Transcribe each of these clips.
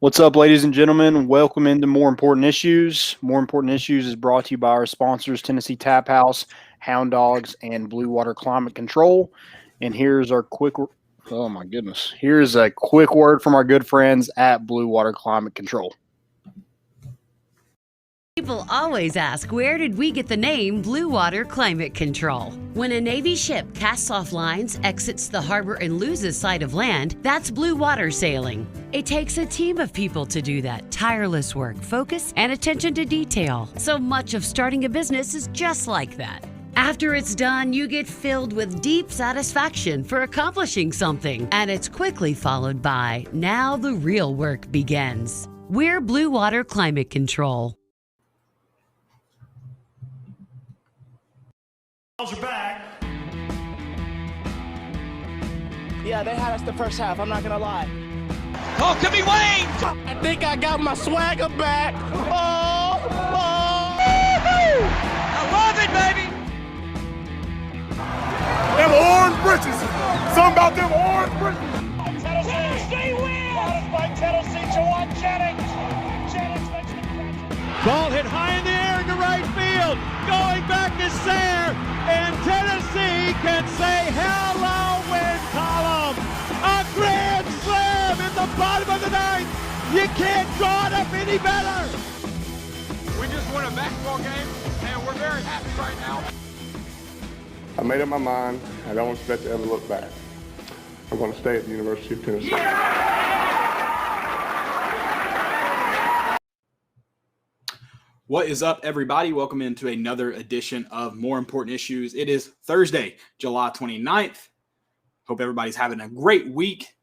What's up, ladies and gentlemen? Welcome into More Important Issues. More Important Issues is brought to you by our sponsors, Tennessee Tap House, Hound Dogs, and Blue Water Climate Control. And here's our here's a quick word from our good friends at Blue Water Climate Control. People always ask, where did we get the name Blue Water Climate Control? When a Navy ship casts off lines, exits the harbor, and loses sight of land, that's blue water sailing. It takes a team of people to do that. Tireless work, focus, and attention to detail. So much of starting a business is just like that. After it's done, you get filled with deep satisfaction for accomplishing something. And it's quickly followed by, now the real work begins. We're Blue Water Climate Control. Are back. Yeah, they had us the first half, I'm not gonna lie. Oh, could be Wayne! I think I got my swagger back. Oh! I love it, baby! Them orange britches. Something about them orange britches. Tennessee wins! By Tennessee, Jawan Jennings. Jennings makes the catch. Ball hit high in the air into right field. Going back is Sayre. And Tennessee can say hello win column. A grand slam in the bottom of the ninth. You can't draw it up any better. We just won a basketball game, and we're very happy right now. I made up my mind. I don't expect to ever look back. I'm going to stay at the University of Tennessee. What is up, everybody? Welcome into another edition of More Important Issues. It is Thursday, July 29th. Hope everybody's having a great week.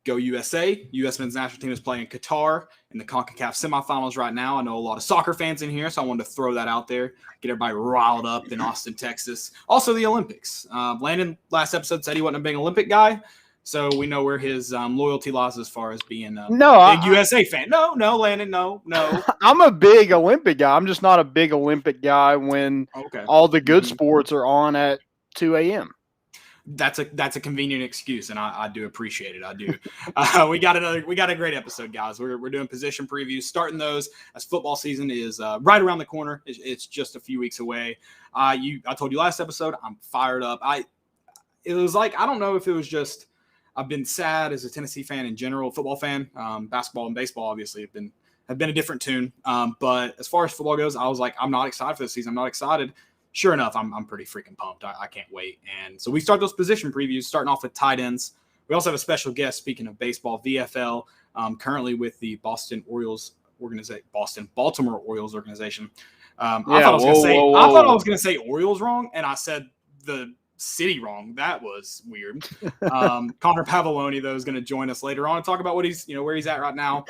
Go USA. U.S. men's national team is playing Qatar in the CONCACAF semifinals right now. I know a lot of soccer fans in here, so I wanted to throw that out there, get everybody riled up in Austin, Texas. Also, the Olympics. Landon, last episode, said he wasn't a big Olympic guy. So we know where his loyalty lies as far as being a big USA fan. No, Landon, no. I'm a big Olympic guy. I'm just not a big Olympic guy when all the good sports are on at 2 a.m. That's a convenient excuse, and I do appreciate it. I do. We got a great episode, guys. We're doing position previews, starting those as football season is right around the corner. It's just a few weeks away. I told you last episode, I'm fired up. It was like, I don't know if it was just I've been sad as a Tennessee fan in general, football fan. Basketball and baseball obviously have been a different tune. But as far as football goes, I was like, I'm not excited for this season. I'm not excited. Sure enough, I'm pretty freaking pumped. I can't wait. And so we start those position previews, starting off with tight ends. We also have a special guest, speaking of baseball, VFL, currently with the Baltimore Orioles organization. I thought I was going to say Orioles wrong, and I said the city wrong. That was weird. Connor Pavolony, though, is going to join us later on and talk about what where he's at right now,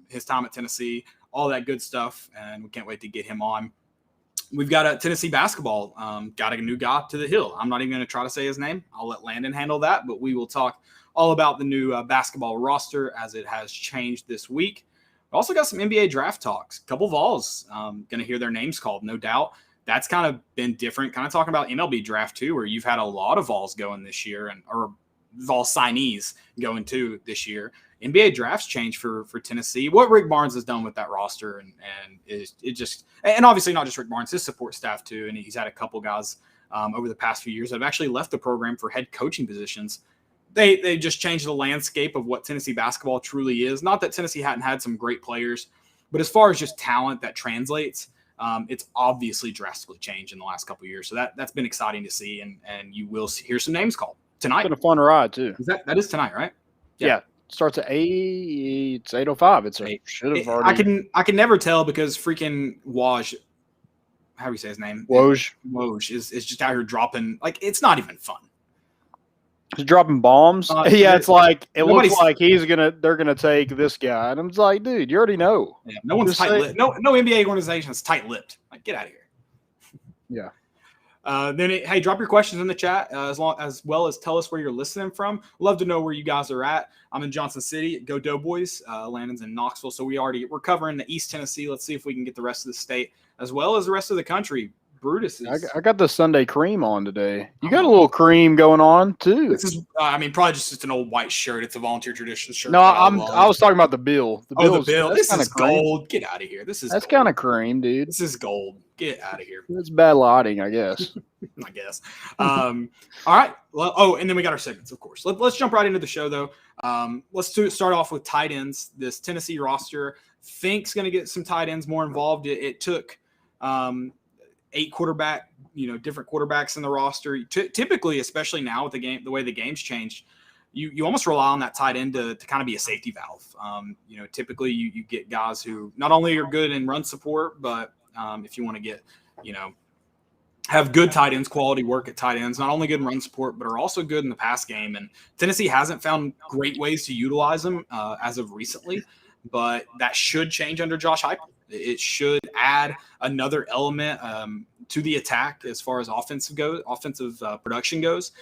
his time at Tennessee, all that good stuff, and we can't wait to get him on. We've got a Tennessee basketball, got a new guy to the hill. I'm not even going to try to say his name. I'll let Landon handle that, but we will talk all about the new basketball roster as it has changed this week. We also got some NBA draft talks. A couple Vols going to hear their names called, no doubt. That's kind of been different. Kind of talking about MLB draft too, where you've had a lot of Vols going this year or Vol signees going too this year. NBA drafts change for Tennessee. What Rick Barnes has done with that roster and obviously not just Rick Barnes, his support staff too. And he's had a couple guys over the past few years that have actually left the program for head coaching positions. They just changed the landscape of what Tennessee basketball truly is. Not that Tennessee hadn't had some great players, but as far as just talent that translates, it's obviously drastically changed in the last couple of years. So that's been exciting to see, and you will hear some names called tonight. It's been a fun ride too. That is tonight, right? Yeah. Starts at 8. It's 8:05. Should have already. I can never tell because freaking Woj, how do you say his name? Woj is just out here dropping, like, it's not even fun. He's dropping bombs. It's like it looks like they're gonna take this guy, and I'm just like, dude, you already know. Yeah, no one's tight-lipped. No NBA organization is tight-lipped. Like, get out of here. Yeah. Hey, drop your questions in the chat as well as tell us where you're listening from. Love to know where you guys are at. I'm in Johnson City. Go Doughboys. Landon's in Knoxville. So we're covering the East Tennessee. Let's see if we can get the rest of the state as well as the rest of the country Brutus is. I got the Sunday cream on today. You got a little cream going on too. This is, probably just an old white shirt. It's a volunteer tradition shirt. No, I was talking about the bill. The bill. This is gold. Get out of here. That's kind of cream, dude. This is gold. Get out of here. It's bad lighting, I guess. I guess. All right. Well, and then we got our segments, of course. Let's jump right into the show, though. Let's start off with tight ends. This Tennessee roster thinks going to get some tight ends more involved. It took 8 different quarterbacks in the roster. Typically, especially now with the way the game's changed, you almost rely on that tight end to kind of be a safety valve. Typically you get guys who not only are good in run support, but if you want to get, have good tight ends, quality work at tight ends, not only good in run support, but are also good in the pass game. And Tennessee hasn't found great ways to utilize them as of recently, but that should change under Josh Heupel. It should add another element to the attack as far as offensive production goes.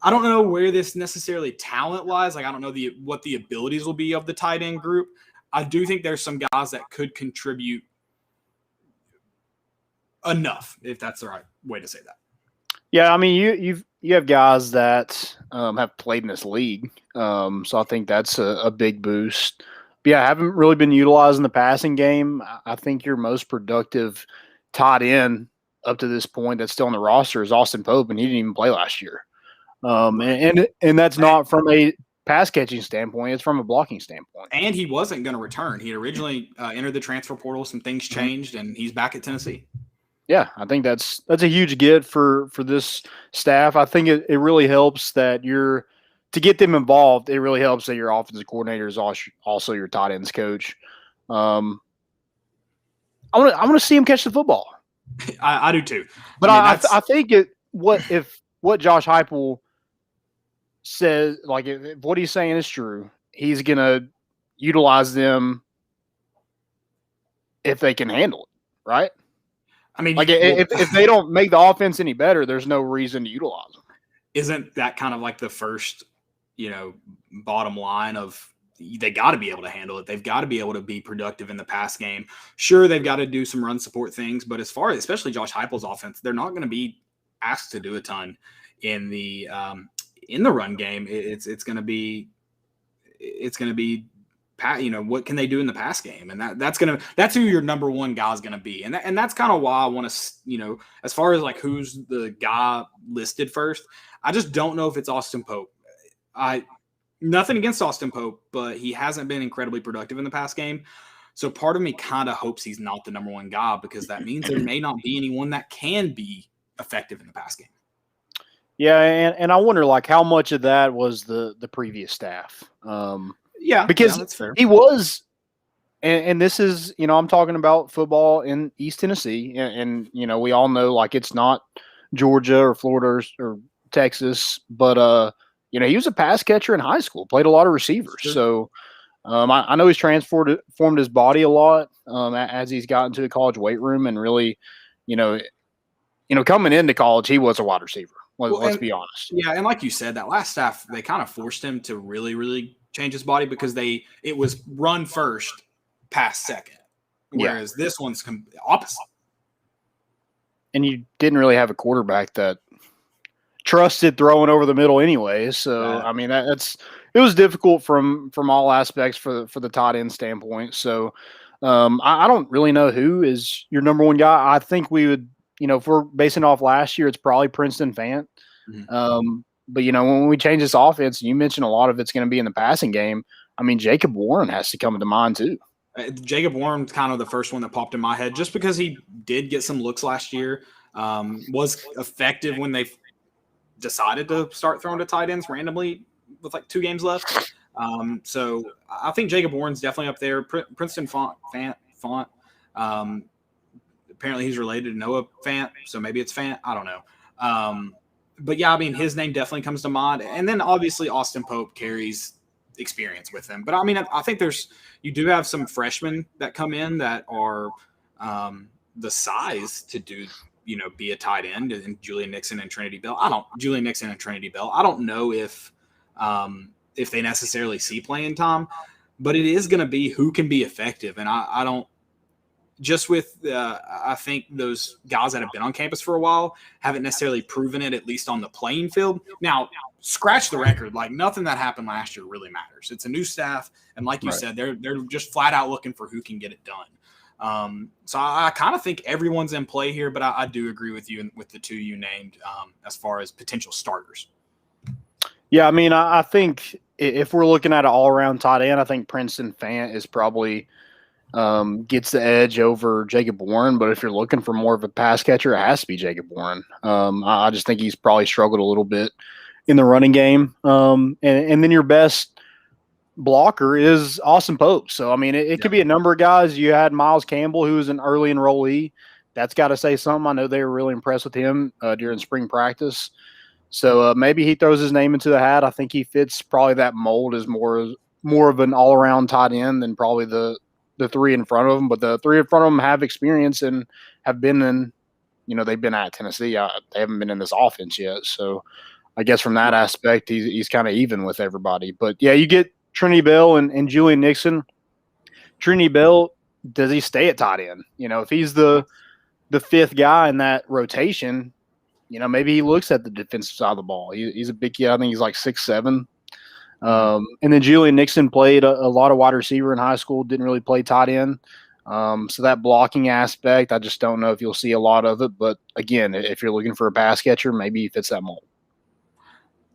I don't know where this necessarily talent lies. Like, I don't know what the abilities will be of the tight end group. I do think there's some guys that could contribute enough, if that's the right way to say that. Yeah, I mean, you have guys that have played in this league, so I think that's a big boost. But yeah, I haven't really been utilizing the passing game. I think your most productive tight end up to this point that's still on the roster is Austin Pope, and he didn't even play last year. And that's not from a pass catching standpoint; it's from a blocking standpoint. And he wasn't going to return. He had originally entered the transfer portal. Some things changed, and he's back at Tennessee. Yeah, I think that's a huge get for this staff. I think it really helps that to get them involved. It really helps that your offensive coordinator is also your tight ends coach. I want to see him catch the football. I do too. But I think what Josh Heupel says, like if what he's saying is true, he's gonna utilize them if they can handle it, right? I mean, like if they don't make the offense any better, there's no reason to utilize them. Isn't that kind of like the first, bottom line of they got to be able to handle it? They've got to be able to be productive in the pass game. Sure, they've got to do some run support things, but as far as especially Josh Heupel's offense, they're not going to be asked to do a ton in the run game. It's going to be what can they do in the pass game? And that's who your number one guy is going to be. And that's kind of why I want to, as far as like who's the guy listed first, I just don't know if it's Austin Pope. Nothing against Austin Pope, but he hasn't been incredibly productive in the pass game. So part of me kind of hopes he's not the number one guy, because that means there may not be anyone that can be effective in the pass game. Yeah. And I wonder like how much of that was the previous staff. Yeah, because that's fair. He was, and this is, I'm talking about football in East Tennessee, and we all know like it's not Georgia or Florida or Texas, but he was a pass catcher in high school, played a lot of receivers. Sure. So I know he's transformed his body a lot as he's gotten to the college weight room, and really, coming into college, he was a wide receiver. Let's be honest. Yeah, and like you said, that last staff, they kind of forced him to really, really change his body, because it was run first, pass second, whereas this one's opposite. And you didn't really have a quarterback that trusted throwing over the middle anyway. So I mean, it was difficult from all aspects for the tight end standpoint. So I don't really know who is your number one guy. I think we would, if we're basing off last year, it's probably Princeton Fant. Mm-hmm. But when we change this offense, you mentioned a lot of it's going to be in the passing game. I mean, Jacob Warren has to come to mind too. Jacob Warren's kind of the first one that popped in my head, just because he did get some looks last year, was effective when they decided to start throwing to tight ends randomly with like 2 games left. So I think Jacob Warren's definitely up there. Princeton Fant. Apparently he's related to Noah Fant, so maybe it's Fant. I don't know. But yeah, I mean, his name definitely comes to mind. And then obviously Austin Pope carries experience with him. But I mean, I think you do have some freshmen that come in that are the size to do, be a tight end, and Julian Nixon and Trinity Bell. I don't know if they necessarily see playing time, but it is going to be who can be effective. And I don't, just with I think those guys that have been on campus for a while haven't necessarily proven it, at least on the playing field. Now, scratch the record. Like, nothing that happened last year really matters. It's a new staff, and like you said, they're just flat out looking for who can get it done. So I kind of think everyone's in play here, but I do agree with you with the two you named as far as potential starters. Yeah, I mean, I think if we're looking at an all-around tight end, I think Princeton Fant is probably gets the edge over Jacob Warren. But if you're looking for more of a pass catcher, it has to be Jacob Warren. I just think he's probably struggled a little bit in the running game. And then your best blocker is Austin Pope. So, I mean, it could be a number of guys. You had Miles Campbell, who was an early enrollee. That's got to say something. I know they were really impressed with him during spring practice. So maybe he throws his name into the hat. I think he fits probably that mold as more of an all-around tight end than probably the three in front of him. But the three in front of him have experience and have been in, they've been at Tennessee. They haven't been in this offense yet. So I guess from that aspect, he's kind of even with everybody. But, yeah, you get Trinity Bell and Julian Nixon. Trinity Bell, does he stay at tight end? If he's the fifth guy in that rotation, maybe he looks at the defensive side of the ball. He's a big kid. I think he's like 6'7". And then Julian Nixon played a lot of wide receiver in high school, didn't really play tight end. So that blocking aspect, I just don't know if you'll see a lot of it. But, again, if you're looking for a pass catcher, maybe he fits that mold.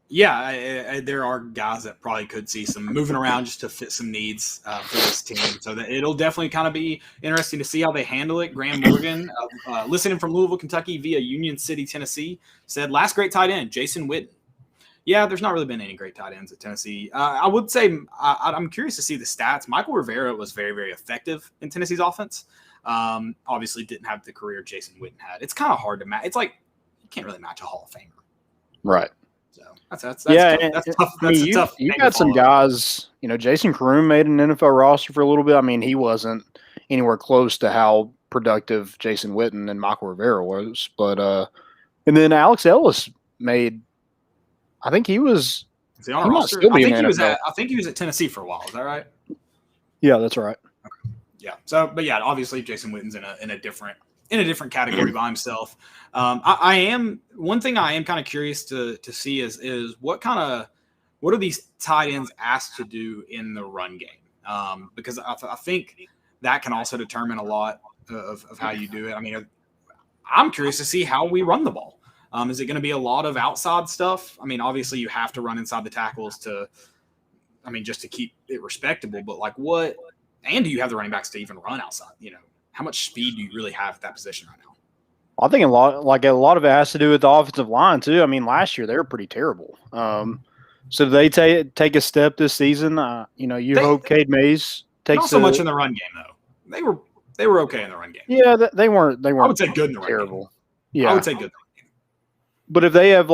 Yeah, there are guys that probably could see some moving around just to fit some needs for this team. So that it'll definitely kind of be interesting to see how they handle it. Graham Morgan, listening from Louisville, Kentucky via Union City, Tennessee, said, last great tight end, Jason Witten. Yeah, there's not really been any great tight ends at Tennessee. I would say I'm curious to see the stats. Michael Rivera was very, very effective in Tennessee's offense. Obviously didn't have the career Jason Witten had. It's kind of hard to match. It's like you can't really match a Hall of Famer. Right. That's yeah, tough. That's tough. That's tough. You got some guys, Jason Karoom made an NFL roster for a little bit. I mean, he wasn't anywhere close to how productive Jason Witten and Michael Rivera was. But and then Alex Ellis made, I think he was on a roster. I think he was at Tennessee for a while. Is that right? Yeah, that's right. Okay. Yeah. So, but yeah, obviously Jason Witten's in a different category by himself. One thing I am kind of curious to see is what are these tight ends asked to do in the run game? Because I think that can also determine a lot of how you do it. I mean, I'm curious to see how we run the ball. Is it going to be a lot of outside stuff? I mean, obviously you have to run inside the tackles just to keep it respectable, but like what, and do you have the running backs to even run outside? How much speed do you really have at that position right now? I think a lot of it has to do with the offensive line too. I mean, last year they were pretty terrible. So they take a step this season. You hope Cade Mays takes not so much in the run game though. They were okay in the run game. Yeah, they weren't. I would say good in the run terrible. Game. Yeah, I would say good in the run game. But if they have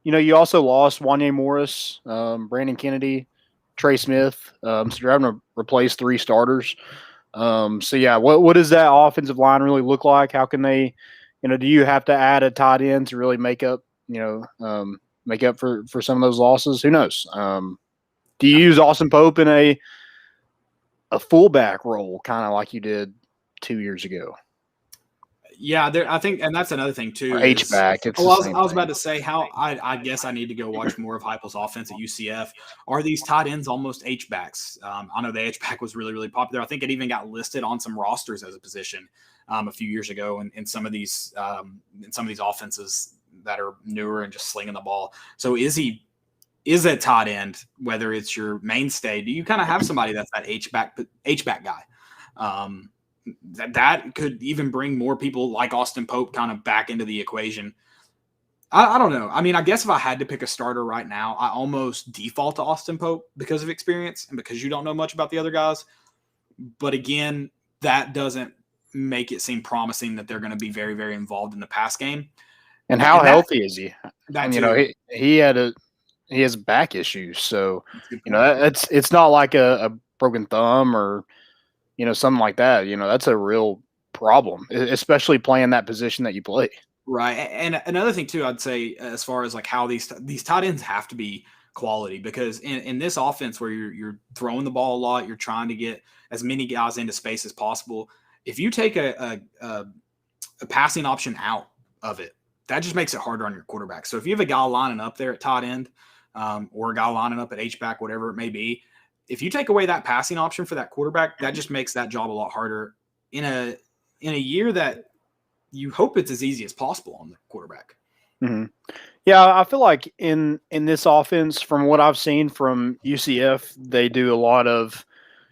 you also lost Wanye Morris, Brandon Kennedy, Trey Smith. So you're having to replace three starters. So yeah, what does that offensive line really look like? How can they, do you have to add a tight end to really make up for some of those losses? Who knows? Do you use Austin Pope in a fullback role, kind of like you did 2 years ago? Yeah, I think, and that's another thing too. H-back. I was about to say I guess I need to go watch more of Heupel's offense at UCF. Are these tight ends almost H-backs? I know the H-back was really, really popular. I think it even got listed on some rosters as a position a few years ago in some of these offenses that are newer and just slinging the ball. So is a tight end, whether it's your mainstay, do you kind of have somebody that's that H-back guy? That could even bring more people like Austin Pope kind of back into the equation. I don't know. I mean, I guess if I had to pick a starter right now, I almost default to Austin Pope because of experience and because you don't know much about the other guys. But again, that doesn't make it seem promising that they're going to be very, very involved in the pass game. And how healthy is he? He has back issues, so it's not like a broken thumb or something like that. That's a real problem, especially playing that position that you play. Right. And another thing too, I'd say as far as like how these tight ends have to be quality, because in this offense where you're throwing the ball a lot, you're trying to get as many guys into space as possible. if you take a passing option out of it, that just makes it harder on your quarterback. So if you have a guy lining up there at tight end or a guy lining up at H-back, whatever it may be, if you take away that passing option for that quarterback, that just makes that job a lot harder in a year that you hope it's as easy as possible on the quarterback. Mm-hmm. Yeah, I feel like in this offense, from what I've seen from UCF, they do a lot of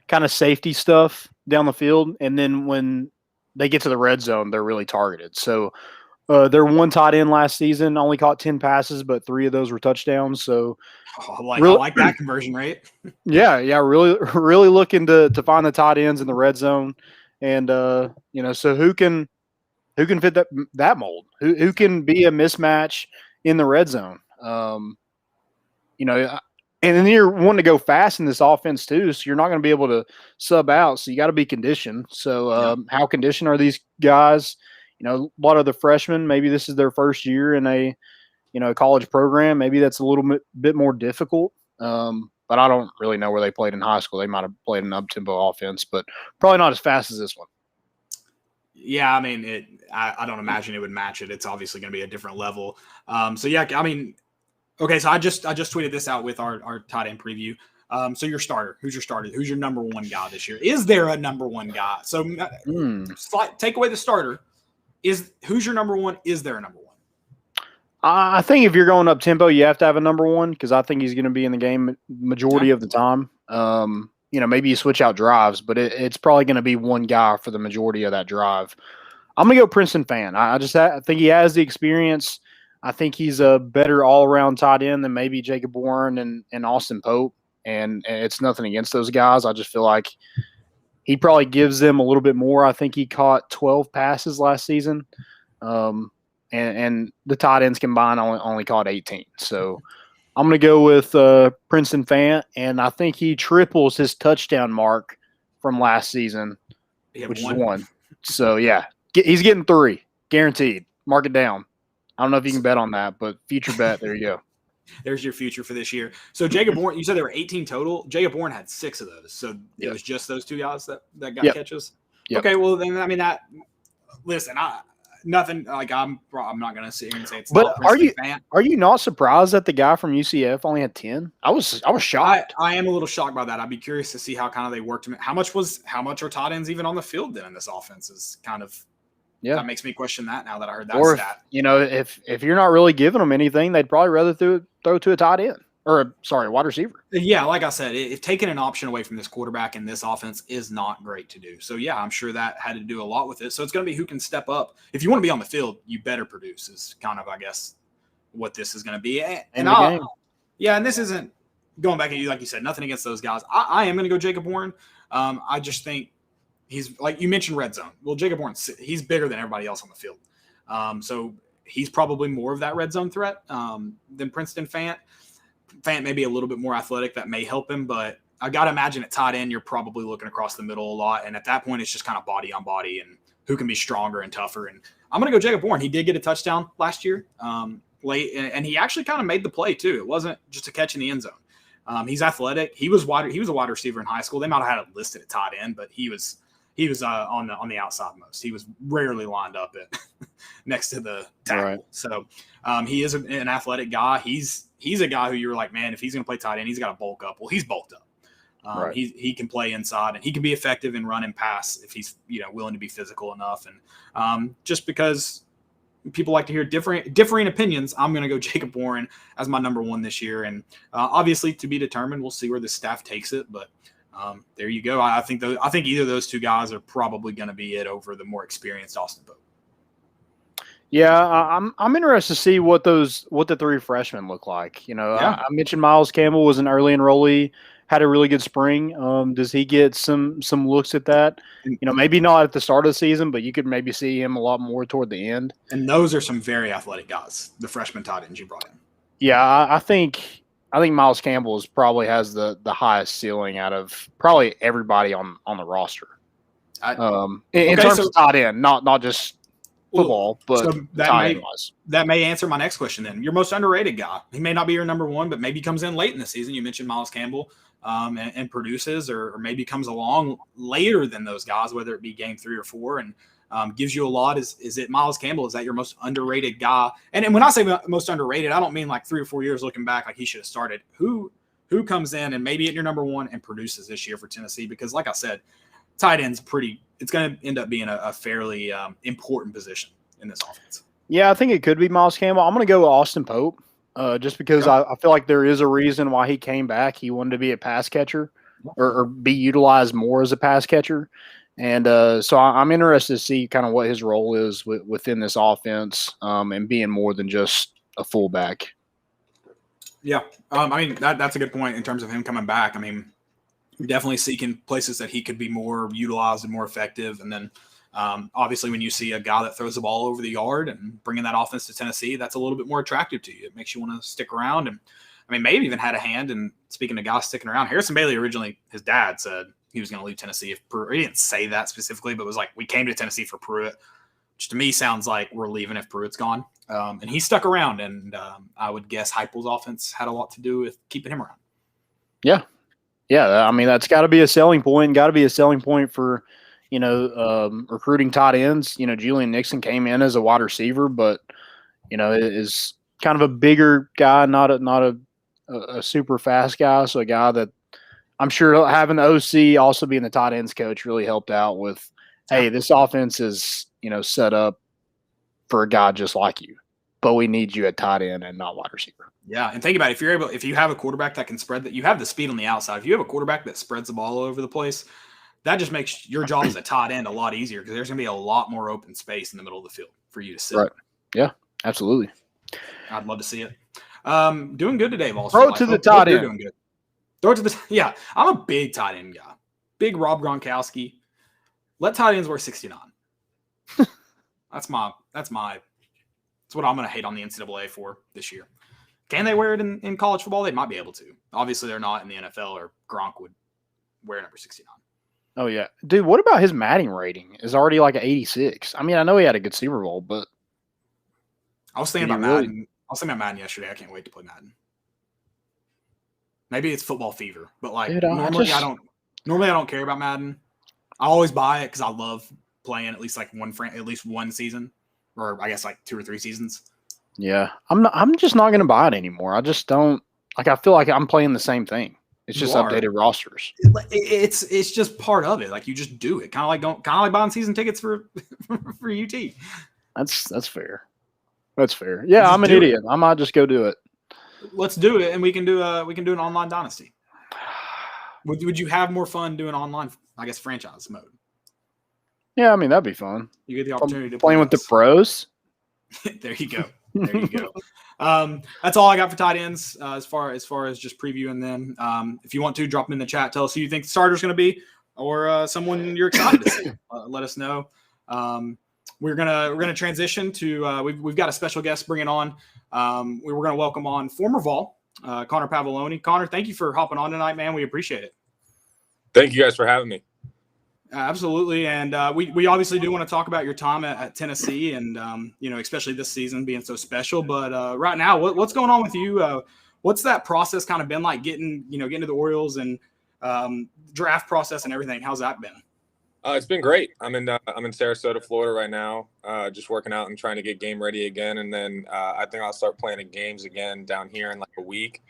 kind of safety stuff down the field, and then when they get to the red zone, they're really targeted. So their one tight end last season only caught 10 passes, but 3 of those were touchdowns. So I like that conversion rate. Yeah, really looking to find the tight ends in the red zone, and so who can fit that mold? Who can be a mismatch in the red zone? And then you're wanting to go fast in this offense too, so you're not going to be able to sub out. So you got to be conditioned. So how conditioned are these guys? A lot of the freshmen, maybe this is their first year in a college program. Maybe that's a little bit more difficult. But I don't really know where they played in high school. They might have played an up-tempo offense, but probably not as fast as this one. Yeah, I mean, I don't imagine it would match it. It's obviously going to be a different level. Okay, so I just tweeted this out with our tight end preview. So your starter, who's your starter? Who's your number one guy this year? Is there a number one guy? So take away the starter. Who's your number one? Is there a number one? I think if you're going up tempo, you have to have a number one because I think he's going to be in the game majority of the time. Maybe you switch out drives, but it's probably going to be one guy for the majority of that drive. I'm going to go Princeton Fan. I think he has the experience. I think he's a better all-around tight end than maybe Jacob Warren and Austin Pope, and it's nothing against those guys. I just feel like he probably gives them a little bit more. I think he caught 12 passes last season. And the tight ends combined only caught 18. So I'm going to go with Princeton Fant, and I think he triples his touchdown mark from last season, which is 1. So, yeah, he's getting 3, guaranteed. Mark it down. I don't know if you can bet on that, but future bet, there you go. There's your future for this year. So Jacob Bourne, you said there were 18 total. Jacob Bourne had 6 of those. So it was just those 2 guys that got catches? Yep. Okay, well, then, I mean, nothing like I'm not gonna sit here and say it's. But are you not surprised that the guy from UCF only had 10? I was shocked. I am a little shocked by that. I'd be curious to see how kind of they worked him. How much are tight ends even on the field then in this offense is kind of. Yeah, that makes me question that now that I heard that stat. If you're not really giving them anything, they'd probably rather throw to a tight end or wide receiver. Yeah, like I said, if taking an option away from this quarterback in this offense is not great to do. So yeah, I'm sure that had to do a lot with it. So it's going to be who can step up. If you want to be on the field, you better produce. Is kind of, I guess, what this is going to be. And this isn't going back at you like you said. Nothing against those guys. I am going to go Jacob Warren. I just think. He's like you mentioned red zone. Well, Jacob Warren, he's bigger than everybody else on the field. So he's probably more of that red zone threat than Princeton Fant. Fant may be a little bit more athletic. That may help him, but I got to imagine at tight end, you're probably looking across the middle a lot. And at that point, it's just kind of body on body and who can be stronger and tougher. And I'm going to go Jacob Warren. He did get a touchdown last year late, and he actually kind of made the play too. It wasn't just a catch in the end zone. He's athletic. He was a wide receiver in high school. They might have had it listed at tight end, but he was on the outside most. He was rarely lined up at next to the tackle. Right. So he is an athletic guy. He's a guy who you're like, man, if he's going to play tight end, he's got to bulk up. Well, he's bulked up. Right. He can play inside and he can be effective in run and pass if he's willing to be physical enough. And just because people like to hear differing opinions, I'm going to go Jacob Warren as my number one this year. And obviously to be determined, we'll see where the staff takes it, but. There you go. I think either of those 2 guys are probably going to be it over the more experienced Austin Pope. Yeah, I'm interested to see what the 3 freshmen look like. I mentioned Miles Campbell was an early enrollee, had a really good spring. Does he get some looks at that? Maybe not at the start of the season, but you could maybe see him a lot more toward the end. And those are some very athletic guys, the freshman tight ends you brought in. Yeah, I think Miles Campbell probably has the highest ceiling out of probably everybody on the roster. In terms of tight end, not just football, but tight end wise. That may answer my next question then. Your most underrated guy. He may not be your number one, but maybe he comes in late in the season. You mentioned Miles Campbell. and produces, or maybe comes along later than those guys, whether it be game 3 or 4, and gives you a lot. Is it Miles Campbell? Is that your most underrated guy? And when I say most underrated, I don't mean like 3 or 4 years looking back like he should have started. Who comes in and maybe at your number 1 and produces this year for Tennessee? Because like I said, tight end's it's going to end up being a fairly important position in this offense. Yeah, I think it could be Miles Campbell. I'm going to go with Austin Pope. Just because I feel like there is a reason why he came back. He wanted to be a pass catcher or be utilized more as a pass catcher. And so I'm interested to see kind of what his role is within this offense and being more than just a fullback. Yeah. I mean, that's a good point in terms of him coming back. I mean, definitely seeking places that he could be more utilized and more effective. And then obviously when you see a guy that throws the ball over the yard and bringing that offense to Tennessee, that's a little bit more attractive to you. It makes you want to stick around. And I mean, maybe even had a hand. And speaking of guys sticking around, Harrison Bailey originally, his dad said he was going to leave Tennessee if Pruitt. He didn't say that specifically, but it was like, we came to Tennessee for Pruitt, which to me sounds like we're leaving if Pruitt's gone. And he stuck around, and I would guess Heupel's offense had a lot to do with keeping him around. Yeah. Yeah. I mean, that's got to be a selling point. Got to be a selling point for, recruiting tight ends. Julian Nixon came in as a wide receiver, but, is kind of a bigger guy, not a super fast guy. So a guy that I'm sure having the OC also being the tight ends coach really helped out with, hey, this offense is, set up for a guy just like you, but we need you at tight end and not wide receiver. Yeah. And think about it. If you have a quarterback that can spread that, you have the speed on the outside. If you have a quarterback that spreads the ball all over the place, that just makes your job as a tight end a lot easier because there's going to be a lot more open space in the middle of the field for you to sit. Right. Yeah, absolutely. I'd love to see it. Doing good today, Vols. Throw it to the tight end. Doing good. Throw it to the – yeah, I'm a big tight end guy. Big Rob Gronkowski. Let tight ends wear 69. That's what I'm going to hate on the NCAA for this year. Can they wear it in college football? They might be able to. Obviously, they're not in the NFL, or Gronk would wear number 69. Oh, yeah. Dude, what about his Madden rating? It's already like an 86. I mean, I know he had a good Super Bowl, but I was thinking about Madden. I was thinking about Madden yesterday. I can't wait to play Madden. Maybe it's football fever, but like dude, normally I don't care about Madden. I always buy it because I love playing at least one season, or I guess like 2 or 3 seasons. Yeah, I'm just not going to buy it anymore. I just don't like. I feel like I'm playing the same thing. It's just updated rosters. It's just part of it. Like you just do it, kind of like buying season tickets for UT. That's fair. That's fair. Yeah, I'm an idiot. I might just go do it. Let's do it, and we can do an online dynasty. Would you have more fun doing online, I guess, franchise mode? Yeah, I mean that'd be fun. You get the opportunity to playing with the pros. There you go. There you go. That's all I got for tight ends as far as just previewing them. If you want to, drop them in the chat. Tell us who you think the starter's going to be, or someone you're excited to see. Let us know. We're gonna transition to we've got a special guest bringing on. We're gonna welcome on former Vol, Connor Pavolony. Connor, thank you for hopping on tonight, man. We appreciate it. Thank you guys for having me. Absolutely, and we obviously do want to talk about your time at Tennessee, and especially this season being so special. But right now, what's going on with you? What's that process kind of been like getting to the Orioles and draft process and everything? How's that been? It's been great. I'm in Sarasota, Florida right now, just working out and trying to get game ready again, and then I think I'll start playing in games again down here in like a week.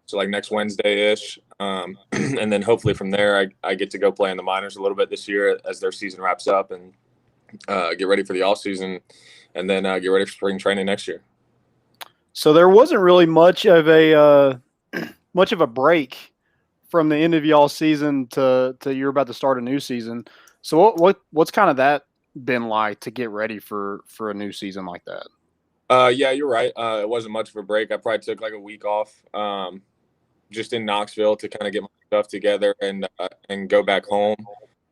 So like next Wednesday-ish. And then hopefully from there, I get to go play in the minors a little bit this year as their season wraps up and get ready for the off season and then get ready for spring training next year. So there wasn't really much of a break from the end of y'all season to you're about to start a new season. So what's kind of that been like to get ready for a new season like that? Yeah, you're right. It wasn't much of a break. I probably took like a week off just in Knoxville to kind of get my stuff together and go back home.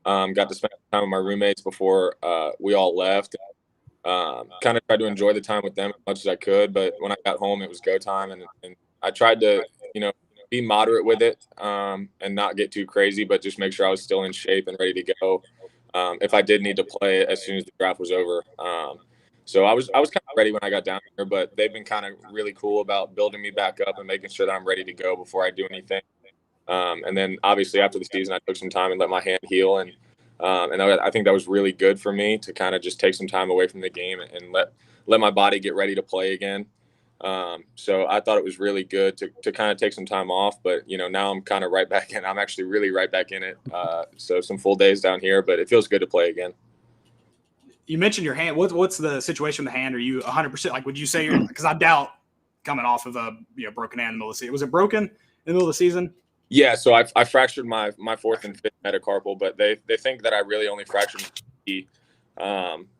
Got to spend time with my roommates before we all left. Kind of tried to enjoy the time with them as much as I could. But when I got home, it was go time. And I tried to, be moderate with it and not get too crazy, but just make sure I was still in shape and ready to go if I did need to play as soon as the draft was over. So I was kind of ready when I got down here, but they've been kind of really cool about building me back up and making sure that I'm ready to go before I do anything. And then obviously after the season, I took some time and let my hand heal. And I think that was really good for me to kind of just take some time away from the game and let my body get ready to play again. So I thought it was really good to kind of take some time off, but now I'm kind of right back in. I'm actually really right back in it. So some full days down here, but it feels good to play again. You mentioned your hand. What's the situation with the hand? Are you 100%? Like, would you say you're, because I doubt coming off of a broken hand in the middle of the season. Was it broken in the middle of the season? Yeah. So I fractured my fourth and fifth metacarpal, but they think that I really only fractured my knee.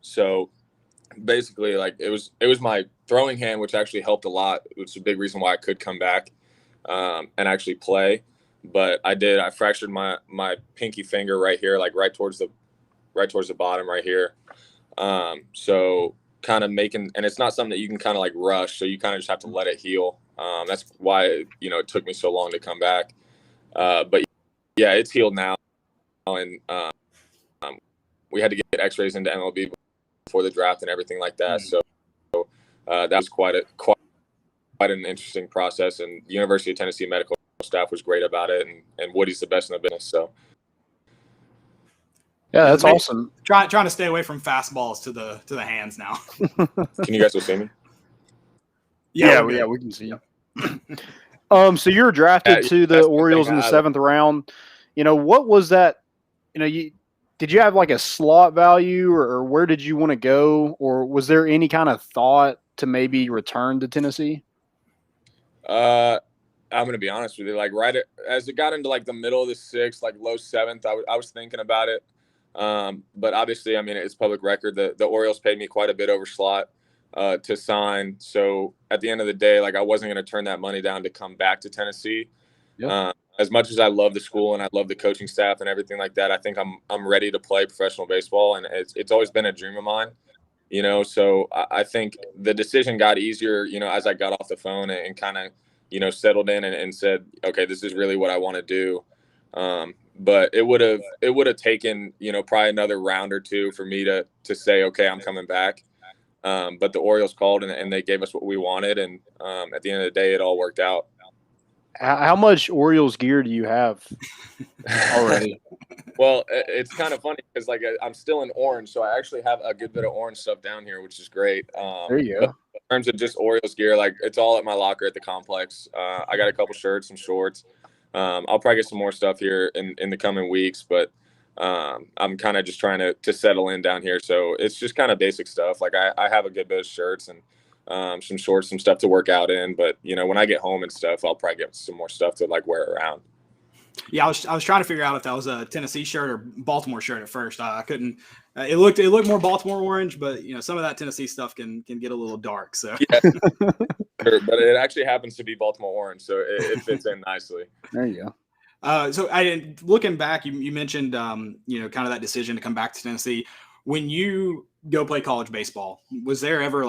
So basically, like it was my throwing hand, which actually helped a lot. Which is a big reason why I could come back and actually play. But I fractured my pinky finger right here, like right towards the bottom right here. So kind of and it's not something that you can kind of like rush. So you kind of just have to let it heal. That's why, it took me so long to come back. But yeah, it's healed now. And we had to get x-rays into MLB before the draft and everything like that. So that was quite an interesting process. And the University of Tennessee medical staff was great about it. And Woody's the best in the business. So. Yeah, that's awesome. Trying to stay away from fastballs to the hands now. Can you guys still see me? Yeah, we can see you. So you were drafted to the Orioles in the 7th round. What was that? Did you have like a slot value, or where did you want to go, or was there any kind of thought to maybe return to Tennessee? I'm gonna be honest with you. Like as it got into like the middle of the 6th, like low 7th, I was thinking about it. But obviously, I mean, it's public record that the Orioles paid me quite a bit over slot to sign. So at the end of the day, like I wasn't going to turn that money down to come back to Tennessee. Yep. As much as I love the school and I love the coaching staff and everything like that, I think I'm ready to play professional baseball, and it's always been a dream of mine. So I think the decision got easier, as I got off the phone and kind of, settled in and said, okay, this is really what I want to do. But it would have taken, probably another round or two for me to say, okay, I'm coming back. But the Orioles called and they gave us what we wanted. And at the end of the day, it all worked out. How much Orioles gear do you have already? Well, it's kind of funny because like I'm still in orange. So I actually have a good bit of orange stuff down here, which is great. There you go. In terms of just Orioles gear, like it's all at my locker at the complex. I got a couple shirts, some shorts. I'll probably get some more stuff here in the coming weeks, but I'm kind of just trying to settle in down here. So it's just kind of basic stuff. Like I have a good bit of shirts and some shorts, some stuff to work out in. But, when I get home and stuff, I'll probably get some more stuff to like wear around. Yeah, I was trying to figure out if that was a Tennessee shirt or Baltimore shirt at first. I couldn't. It looked more Baltimore orange, but some of that Tennessee stuff can get a little dark. So, yeah. Sure, but it actually happens to be Baltimore orange, so it fits in nicely. There you go. So looking back, you mentioned kind of that decision to come back to Tennessee. When you go play college baseball, was there ever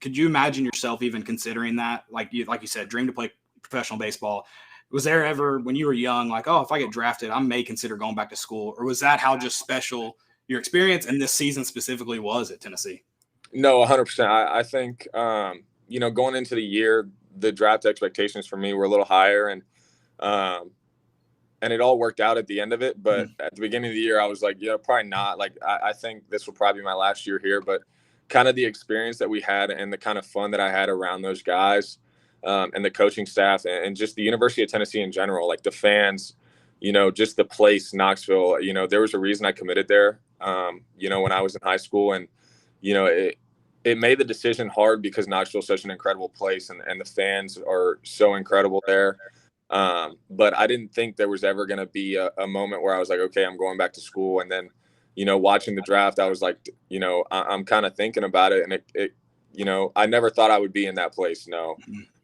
could you imagine yourself even considering that? Like you said, dream to play professional baseball. Was there ever, when you were young, like, oh, if I get drafted, I may consider going back to school? Or was that how just special your experience and this season specifically was at Tennessee? No, 100%. I think, going into the year, the draft expectations for me were a little higher, and it all worked out at the end of it. But at the beginning of the year, I was like, probably not. Like, I think this will probably be my last year here. But kind of the experience that we had and the kind of fun that I had around those guys, and the coaching staff and just the University of Tennessee in general, like the fans, just the place, Knoxville, there was a reason I committed there, when I was in high school. And, it made the decision hard because Knoxville is such an incredible place and the fans are so incredible there. But I didn't think there was ever going to be a moment where I was like, okay, I'm going back to school. And then, watching the draft, I was like, I'm kind of thinking about it. And it I never thought I would be in that place. No.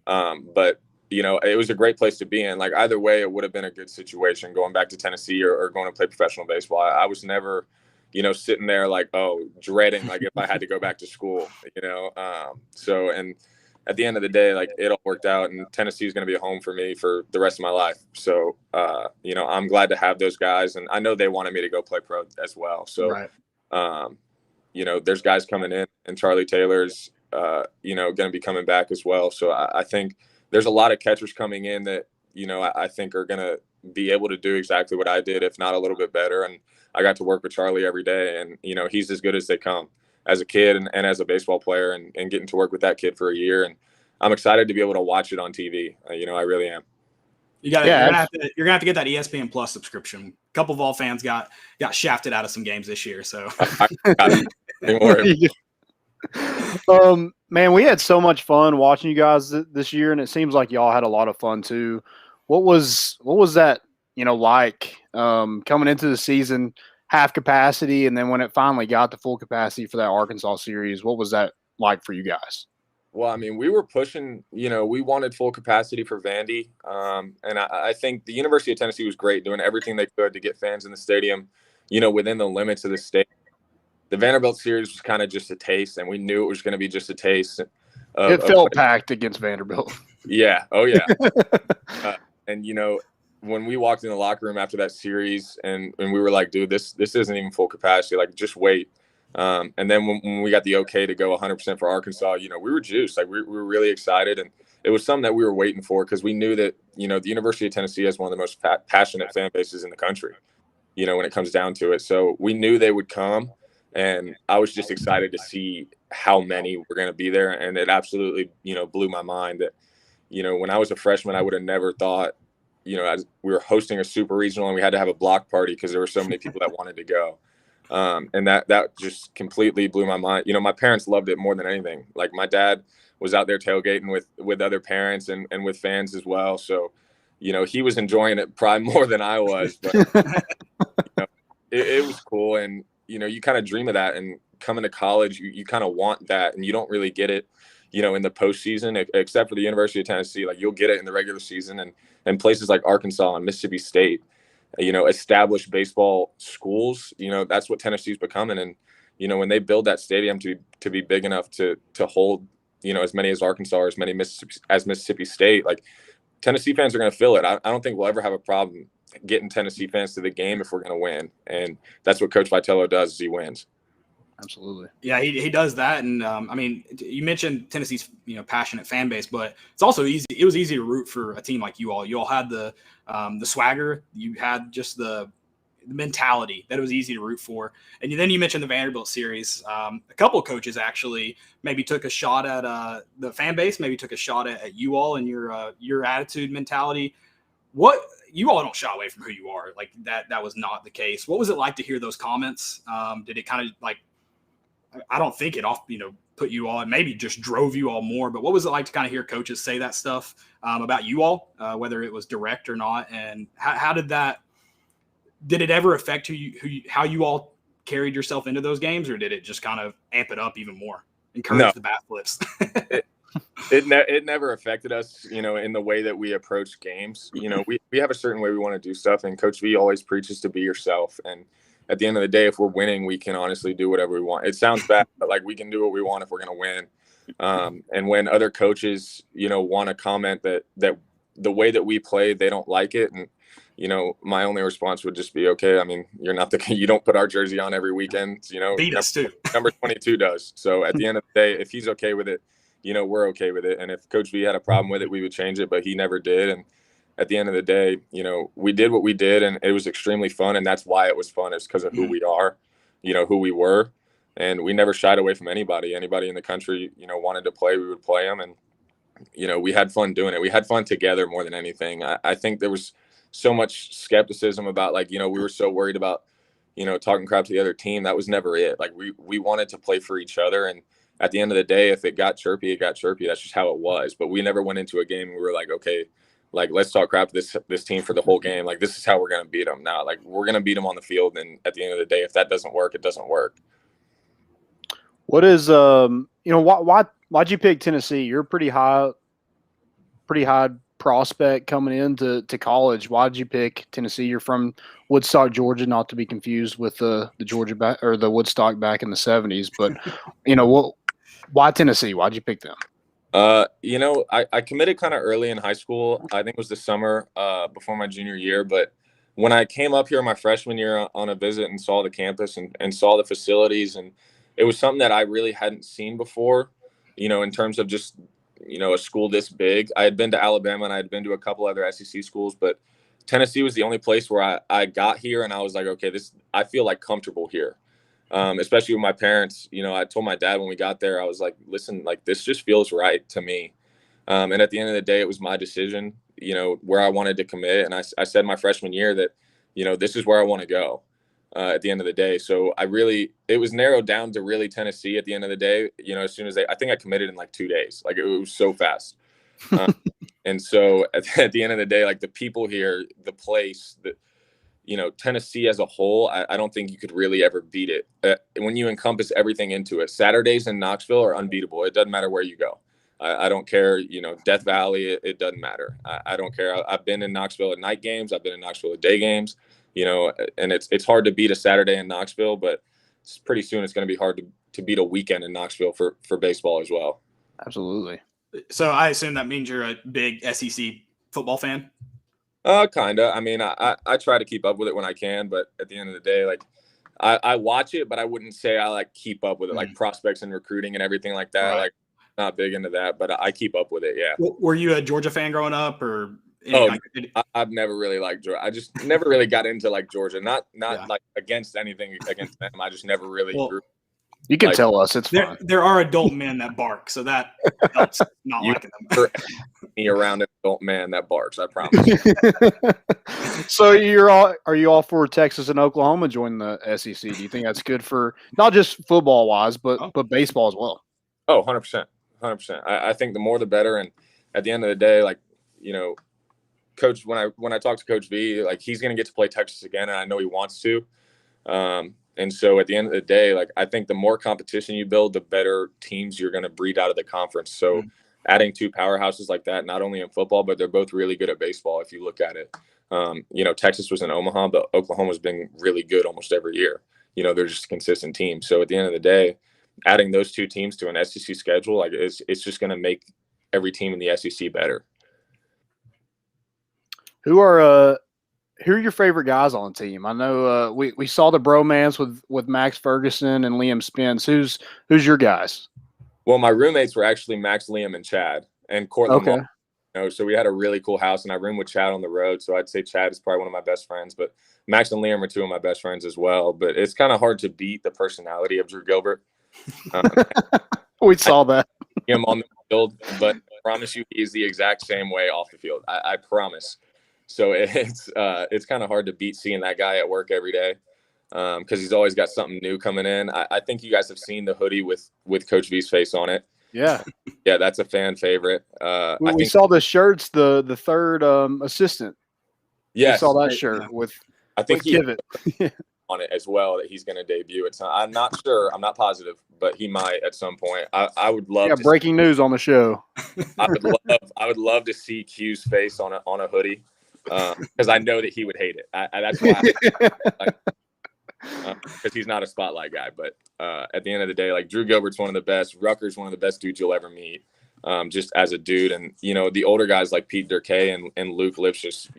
But, it was a great place to be in. Like either way, it would have been a good situation going back to Tennessee or going to play professional baseball. I was never, sitting there like, oh, dreading, like if I had to go back to school, so, and at the end of the day, like it all worked out, and Tennessee is going to be a home for me for the rest of my life. So, I'm glad to have those guys, and I know they wanted me to go play pro as well. So, right. There's guys coming in, and Charlie Taylor's, going to be coming back as well. So I think there's a lot of catchers coming in that, I think are going to be able to do exactly what I did, if not a little bit better. And I got to work with Charlie every day, and, he's as good as they come as a kid and as a baseball player, and getting to work with that kid for a year. And I'm excited to be able to watch it on TV. I really am. You're gonna have to get that ESPN Plus subscription. A couple of Vol fans got shafted out of some games this year. So man, we had so much fun watching you guys this year, and it seems like y'all had a lot of fun too. What was that, like coming into the season, half capacity, and then when it finally got to full capacity for that Arkansas series, what was that like for you guys? Well, I mean, we were pushing, we wanted full capacity for Vandy. And I think the University of Tennessee was great, doing everything they could to get fans in the stadium, within the limits of the state. The Vanderbilt series was kind of just a taste, and we knew it was going to be just a taste. It felt packed against Vanderbilt. Yeah. Oh, yeah. And, when we walked in the locker room after that series and we were like, dude, this isn't even full capacity. Like, just wait. And then when we got the okay to go 100% for Arkansas, we were juiced. Like, we were really excited. And it was something that we were waiting for, because we knew that, the University of Tennessee has one of the most passionate fan bases in the country, when it comes down to it. So we knew they would come. And I was just excited to see how many were going to be there. And it absolutely, blew my mind that, when I was a freshman, I would have never thought, as we were hosting a super regional and we had to have a block party because there were so many people that wanted to go. And that just completely blew my mind. My parents loved it more than anything. Like, my dad was out there tailgating with other parents and with fans as well. So, he was enjoying it probably more than I was, but it was cool. And, you kind of dream of that, and coming to college, you kind of want that, and you don't really get it, in the postseason, except for the University of Tennessee. Like, you'll get it in the regular season, and places like Arkansas and Mississippi State, established baseball schools, that's what Tennessee's becoming. And, when they build that stadium to be big enough to hold, as many as Arkansas or as many as Mississippi State, like, Tennessee fans are going to fill it. I don't think we'll ever have a problem getting Tennessee fans to the game if we're going to win. And that's what Coach Vitello does, is he wins. Absolutely. Yeah, he does that. And I mean, you mentioned Tennessee's passionate fan base, but it's also easy. It was easy to root for a team like you all. You all had the swagger. You had just the mentality that it was easy to root for. And then you mentioned the Vanderbilt series. A couple of coaches actually maybe took a shot at the fan base, maybe took a shot at you all and your attitude, mentality. What, you all don't shy away from who you are. Like, that was not the case. What was it like to hear those comments? Did it kind of, like, I don't think it put you all, and maybe just drove you all more, but what was it like to kind of hear coaches say that stuff about you all, whether it was direct or not? And how did it ever affect how you all carried yourself into those games, or did it just kind of amp it up even more, encourage the bat flips? It never affected us, in the way that we approach games. We have a certain way we want to do stuff, and Coach V always preaches to be yourself. And at the end of the day, if we're winning, we can honestly do whatever we want. It sounds bad, but, like, we can do what we want if we're going to win. And when other coaches, want to comment that the way that we play, they don't like it. And, my only response would just be, okay, I mean, you don't put our jersey on every weekend, Beat us too. Number 22 does. So at the end of the day, if he's okay with it, we're okay with it. And if Coach V had a problem with it, we would change it, but he never did. And at the end of the day, we did what we did, and it was extremely fun. And that's why it was fun, is because of who we are, who we were. And we never shied away from anybody in the country, wanted to play, we would play them. And, we had fun doing it. We had fun together more than anything. I think there was so much skepticism about, like, we were so worried about, talking crap to the other team. That was never it. Like, we wanted to play for each other. And at the end of the day, if it got chirpy, it got chirpy. That's just how it was. But we never went into a game and we were like, okay, like, let's talk crap to this team for the whole game. Like, this is how we're going to beat them. Now, like, we're going to beat them on the field. And at the end of the day, if that doesn't work, it doesn't work. What is, why'd you pick Tennessee? You're a pretty high prospect coming into college. Why'd you pick Tennessee? You're from Woodstock, Georgia, not to be confused with the Georgia or the Woodstock back in the 70s. But, why Tennessee? Why'd you pick them? I committed kind of early in high school. I think it was the summer before my junior year. But when I came up here my freshman year on a visit and saw the campus and saw the facilities, and it was something that I really hadn't seen before, in terms of just a school this big. I had been to Alabama and I had been to a couple other SEC schools, but Tennessee was the only place where I got here and I was like, okay, I feel like comfortable here. Especially with my parents. I told my dad when we got there, I was like, listen, like this just feels right to me. And at the end of the day, it was my decision, where I wanted to commit. And I said my freshman year that, this is where I want to go at the end of the day. So it was narrowed down to really Tennessee at the end of the day. As soon as I think I committed in like 2 days, like it was so fast. And so at the end of the day, like the people here, the place, Tennessee as a whole, I don't think you could really ever beat it. When you encompass everything into it, Saturdays in Knoxville are unbeatable. It doesn't matter where you go. I don't care, Death Valley, it doesn't matter. I don't care. I've been in Knoxville at night games. I've been in Knoxville at day games, and it's hard to beat a Saturday in Knoxville, but pretty soon it's going to be hard to beat a weekend in Knoxville for baseball as well. Absolutely. So I assume that means you're a big SEC football fan? Kind of. I mean, I try to keep up with it when I can, but at the end of the day, like I watch it, but I wouldn't say I like keep up with it, like prospects and recruiting and everything like that. Right. Like not big into that, but I keep up with it. Yeah. Were you a Georgia fan growing up or? I've never really liked Georgia. I just never really got into like Georgia, not like against anything against them. I just never really grew. You can tell us it's fine. There are adult men that bark, so that helps not liking them. Me around an adult man that barks, I promise. So are you all for Texas and Oklahoma joining the SEC? Do you think that's good for not just football wise, but baseball as well? Oh, 100%. 100%. I think the more the better. And at the end of the day, like, Coach, when I talk to Coach V, like he's going to get to play Texas again, and I know he wants to. And so at the end of the day, like I think the more competition you build, the better teams you're going to breed out of the conference. So adding 2 powerhouses like that, not only in football, but they're both really good at baseball. If you look at it, Texas was in Omaha, but Oklahoma's been really good almost every year. They're just a consistent team. So at the end of the day, adding those 2 teams to an SEC schedule, like it's just going to make every team in the SEC better. Who are your favorite guys on the team? I know we saw the bromance with Max Ferguson and Liam Spence. Who's your guys? Well, my roommates were actually Max, Liam, and Chad and Cortland. Okay. So we had a really cool house, and I roomed with Chad on the road. So I'd say Chad is probably one of my best friends, but Max and Liam are 2 of my best friends as well. But it's kind of hard to beat the personality of Drew Gilbert. We saw that. Him on the field, but I promise you, he's the exact same way off the field. I promise. So it's kind of hard to beat seeing that guy at work every day because he's always got something new coming in. I think you guys have seen the hoodie with Coach V's face on it. Yeah. Yeah, that's a fan favorite. We saw the shirts, the third assistant. Yes. We saw that shirt with Kivett on it as well that he's going to debut. I'm not sure. I'm not positive, but he might at some point. I would love to breaking news on the show. I would love to see Q's face on a hoodie. Because I know that he would hate it. That's why, because he's not a spotlight guy. But at the end of the day, like Drew Gilbert's one of the best. Rucker's one of the best dudes you'll ever meet, just as a dude. And the older guys like Pete Durkay and Luke Lipschitz,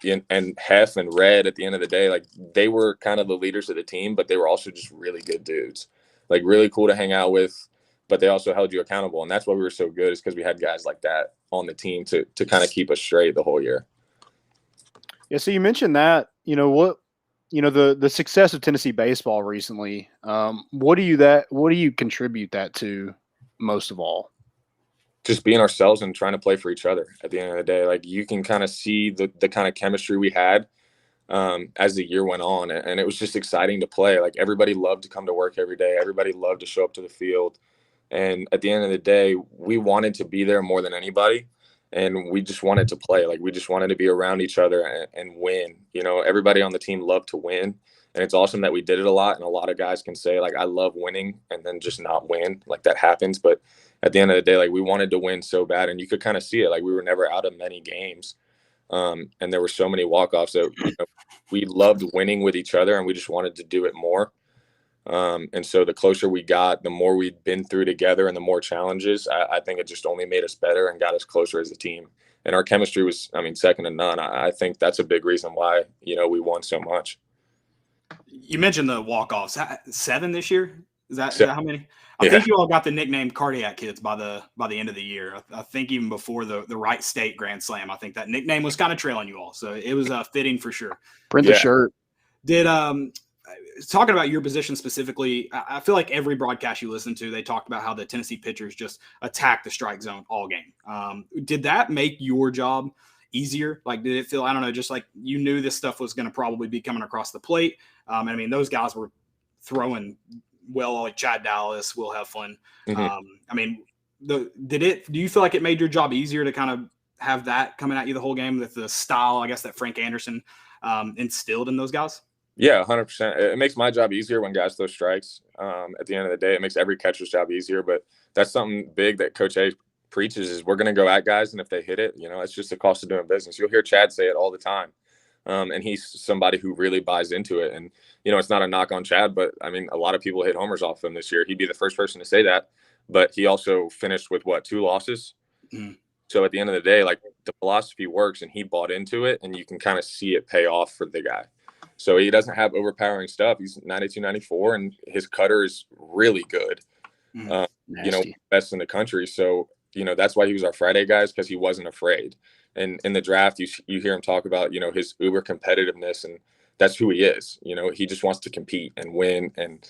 and Hef and Red. At the end of the day, like they were kind of the leaders of the team, but they were also just really good dudes, like really cool to hang out with. But they also held you accountable, and that's why we were so good. Is because we had guys like that on the team to kind of keep us straight the whole year. Yeah, so you mentioned that, the success of Tennessee baseball recently. What do you contribute that to most of all? Just being ourselves and trying to play for each other at the end of the day. Like you can kind of see the kind of chemistry we had as the year went on, and it was just exciting to play. Like everybody loved to come to work every day. Everybody loved to show up to the field. And at the end of the day, we wanted to be there more than anybody. And we just wanted to play. Like we just wanted to be around each other and win. Everybody on the team loved to win. And it's awesome that we did it a lot. And a lot of guys can say, like, I love winning and then just not win. Like that happens. But at the end of the day, like we wanted to win so bad. And you could kind of see it. Like we were never out of many games. And there were so many walk-offs that we loved winning with each other and we just wanted to do it more. And so the closer we got, the more we'd been through together and the more challenges, I think it just only made us better and got us closer as a team. And our chemistry was, second to none. I think that's a big reason why, we won so much. You mentioned the walk-offs. 7 this year? Is that how many? I think you all got the nickname Cardiac Kids by the end of the year. I think even before the Wright State Grand Slam, I think that nickname was kind of trailing you all. So it was fitting for sure. Print the shirt. Did talking about your position specifically, I feel like every broadcast you listen to, they talked about how the Tennessee pitchers just attack the strike zone all game. Did that make your job easier? Like, did it feel, I don't know, just like you knew this stuff was going to probably be coming across the plate? I mean, those guys were throwing well, like Chad Dallas, Will Heflin. I mean, do you feel like it made your job easier to kind of have that coming at you the whole game with the style, I guess, that Frank Anderson instilled in those guys? Yeah, 100%. It makes my job easier when guys throw strikes. At the end of the day, it makes every catcher's job easier. But that's something big that Coach A preaches is we're going to go at guys, and if they hit it, it's just the cost of doing business. You'll hear Chad say it all the time. And he's somebody who really buys into it. And, it's not a knock on Chad, but, I mean, a lot of people hit homers off him this year. He'd be the first person to say that. But he also finished with, 2 losses? So at the end of the day, like, the philosophy works, and he bought into it, and you can kind of see it pay off for the guy. So he doesn't have overpowering stuff. He's 92, 94, and his cutter is really good. Best in the country. So, that's why he was our Friday guys, because he wasn't afraid. And in the draft, you hear him talk about, his uber competitiveness, and that's who he is. He just wants to compete and win. And,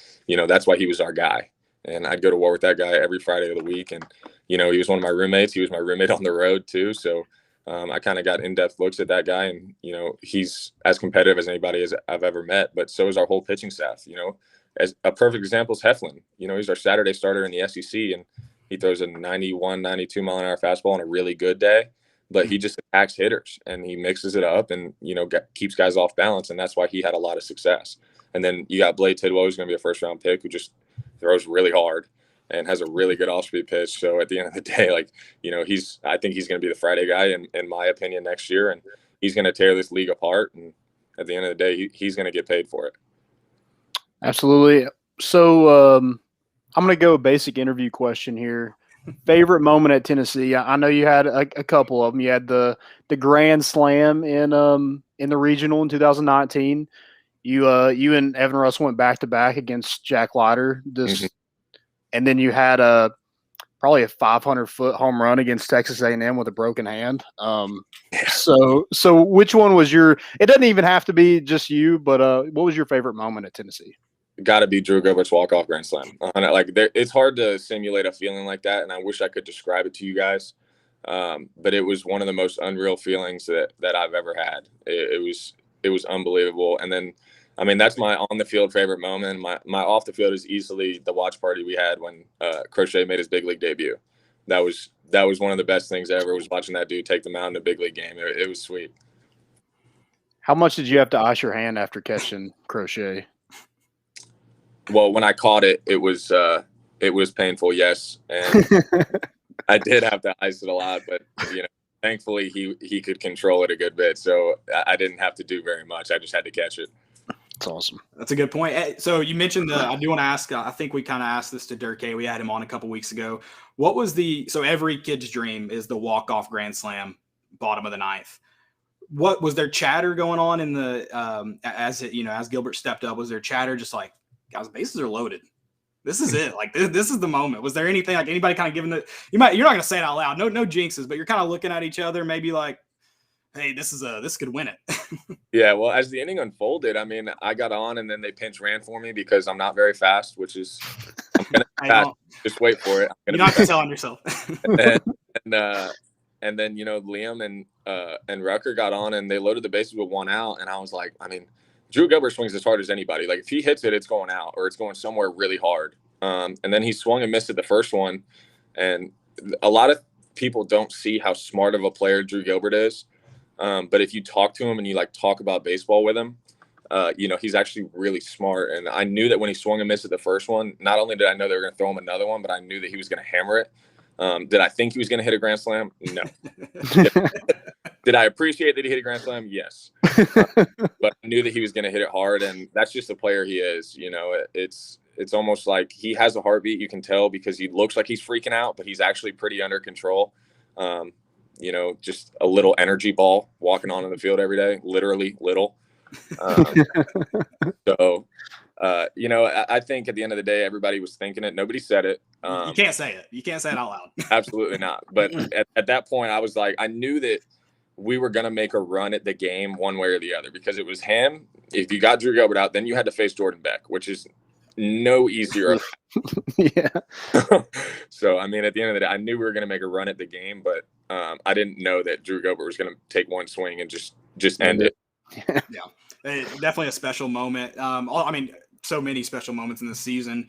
that's why he was our guy. And I'd go to war with that guy every Friday of the week. And, he was one of my roommates. He was my roommate on the road too. So I kind of got in-depth looks at that guy, and, he's as competitive as anybody I've ever met, but so is our whole pitching staff. As a perfect example is Heflin. He's our Saturday starter in the SEC, and he throws a 91, 92 mile an hour fastball on a really good day, but he just attacks hitters and he mixes it up and, keeps guys off balance. And that's why he had a lot of success. And then you got Blade Tidwell, who's going to be a first round pick, who just throws really hard and has a really good off-speed pitch. So at the end of the day, like, I think he's going to be the Friday guy in my opinion next year, and he's going to tear this league apart. And at the end of the day, he's going to get paid for it. Absolutely. So I'm going to go a basic interview question here. Favorite moment at Tennessee? I know you had a couple of them. You had the Grand Slam in the regional in 2019. You and Evan Russ went back to back against Jack Leiter. And then you had probably a 500-foot home run against Texas A&M with a broken hand. So which one was your? It doesn't even have to be just you, but what was your favorite moment at Tennessee? Got to be Drew Gilbert's walk-off grand slam. It's hard to simulate a feeling like that, and I wish I could describe it to you guys. But it was one of the most unreal feelings that I've ever had. It was unbelievable. And then, I mean, that's my on-the-field favorite moment. My off-the-field is easily the watch party we had when Crochet made his big league debut. That was one of the best things ever, was watching that dude take the mound in a big league game. It was sweet. How much did you have to ice your hand after catching Crochet? Well, when I caught it, it was painful, yes, and I did have to ice it a lot. But thankfully he could control it a good bit, so I didn't have to do very much. I just had to catch it. That's awesome. That's a good point. So you mentioned I do want to ask. I think we kind of asked this to Dirk A. We had him on a couple weeks ago. What was so every kid's dream is the walk-off grand slam, bottom of the ninth. What was there chatter going on in the as Gilbert stepped up? Was there chatter just like, guys, bases are loaded, this is it, like this is the moment? Was there anything like anybody kind of giving it? You're not going to say it out loud, no jinxes, but you're kind of looking at each other, maybe like, hey, this could win it. Yeah, well, as the inning unfolded, I mean, I got on and then they pinch ran for me because I'm not very fast, which is I'm gonna be fast. Just wait for it. You're not telling yourself. and then Liam and Rucker got on and they loaded the bases with one out, and I was like, I mean, Drew Gilbert swings as hard as anybody. Like, if he hits it, it's going out or it's going somewhere really hard. And then he swung and missed at the first one. And a lot of people don't see how smart of a player Drew Gilbert is. But if you talk to him and you talk about baseball with him, he's actually really smart. And I knew that when he swung and missed at the first one, not only did I know they were going to throw him another one, but I knew that he was going to hammer it. Did I think he was going to hit a grand slam? No. Did I appreciate that he hit a grand slam? Yes. But I knew that he was going to hit it hard, and that's just the player he is. It's almost like he has a heartbeat. You can tell because he looks like he's freaking out, but he's actually pretty under control. Just a little energy ball walking on in the field every day, literally little. So I think at the end of the day, everybody was thinking it. Nobody said it. You can't say it. You can't say it out loud. Absolutely not. But at that point, I was like, I knew that we were going to make a run at the game one way or the other, because it was him. If you got Drew Gilbert out, then you had to face Jordan Beck, which is no easier. Yeah. So, I mean, at the end of the day, I knew we were going to make a run at the game, but I didn't know that Drew Gilbert was going to take one swing and just end it. Yeah, definitely a special moment. I mean, so many special moments in the season.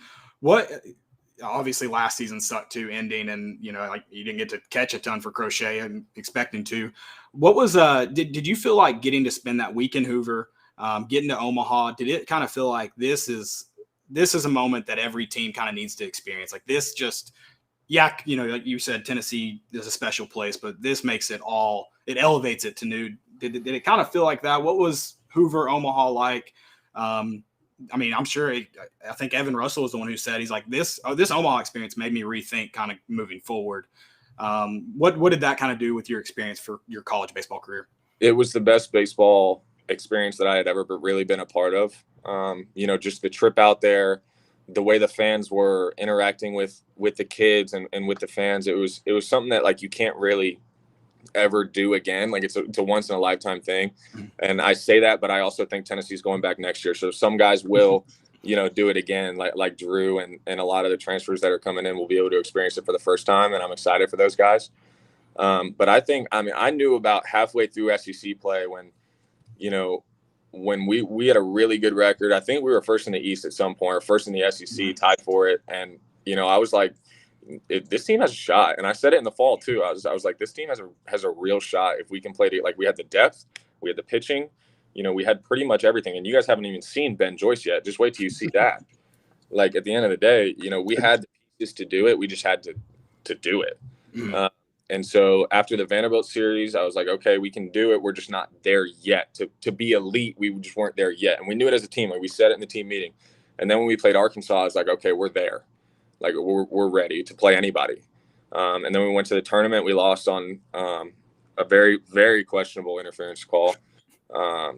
Obviously last season sucked too, ending, and like you didn't get to catch a ton for Crochet. I'm expecting to. What was did you feel like getting to spend that week in Hoover, getting to Omaha? Did it kind of feel like this is a moment that every team kind of needs to experience? Like this, just like you said, Tennessee is a special place, but this makes it elevates it to new. Did it kind of feel like that? What was Hoover, Omaha like? I mean, I'm sure. I think Evan Russell was the one who said, he's like, this Omaha experience made me rethink kind of moving forward. What did that kind of do with your experience for your college baseball career? It was the best baseball experience that I had ever really been a part of. Just the trip out there, the way the fans were interacting with the kids and with the fans. It was something that like you can't really ever do again. Like it's a once in a lifetime thing. And I say that, but I also think Tennessee's going back next year. So some guys will, do it again, like Drew and a lot of the transfers that are coming in will be able to experience it for the first time. And I'm excited for those guys. But I knew about halfway through SEC play when we had a really good record. I think we were first in the East at some point, or first in the SEC, tied for it. And, I was like, this team has a shot. And I said it in the fall too. I was like, this team has a real shot if we can play it. Like we had the depth, we had the pitching, we had pretty much everything. And you guys haven't even seen Ben Joyce yet. Just wait till you see that. Like at the end of the day, we had the pieces to do it. We just had to do it. And so after the Vanderbilt series, I was like, okay, we can do it. We're just not there yet. To be elite, we just weren't there yet. And we knew it as a team. Like we said it in the team meeting. And then when we played Arkansas, I was like, okay, we're there. Like we're ready to play anybody. And then we went to the tournament. We lost on a very, very questionable interference call.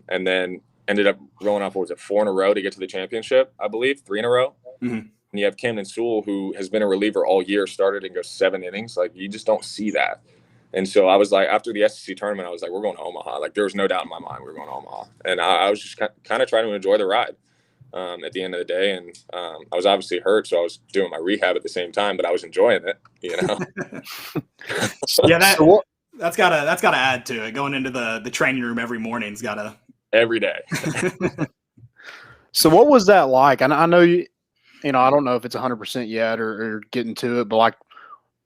And then ended up rolling off, 4 in a row to get to the championship, I believe, 3 in a row. Mm-hmm. And you have Camden Sewell, who has been a reliever all year, started and goes 7 innings. Like you just don't see that. And so I was like, after the SEC tournament, I was like, we're going to Omaha. Like there was no doubt in my mind we were going to Omaha. And I was just kind of trying to enjoy the ride. At the end of the day. And I was obviously hurt, so I was doing my rehab at the same time, but I was enjoying it, Yeah, that's gotta add to it. Going into the training room every morning's gotta every day. So what was that like? And I know I don't know if it's 100% yet or getting to it, but like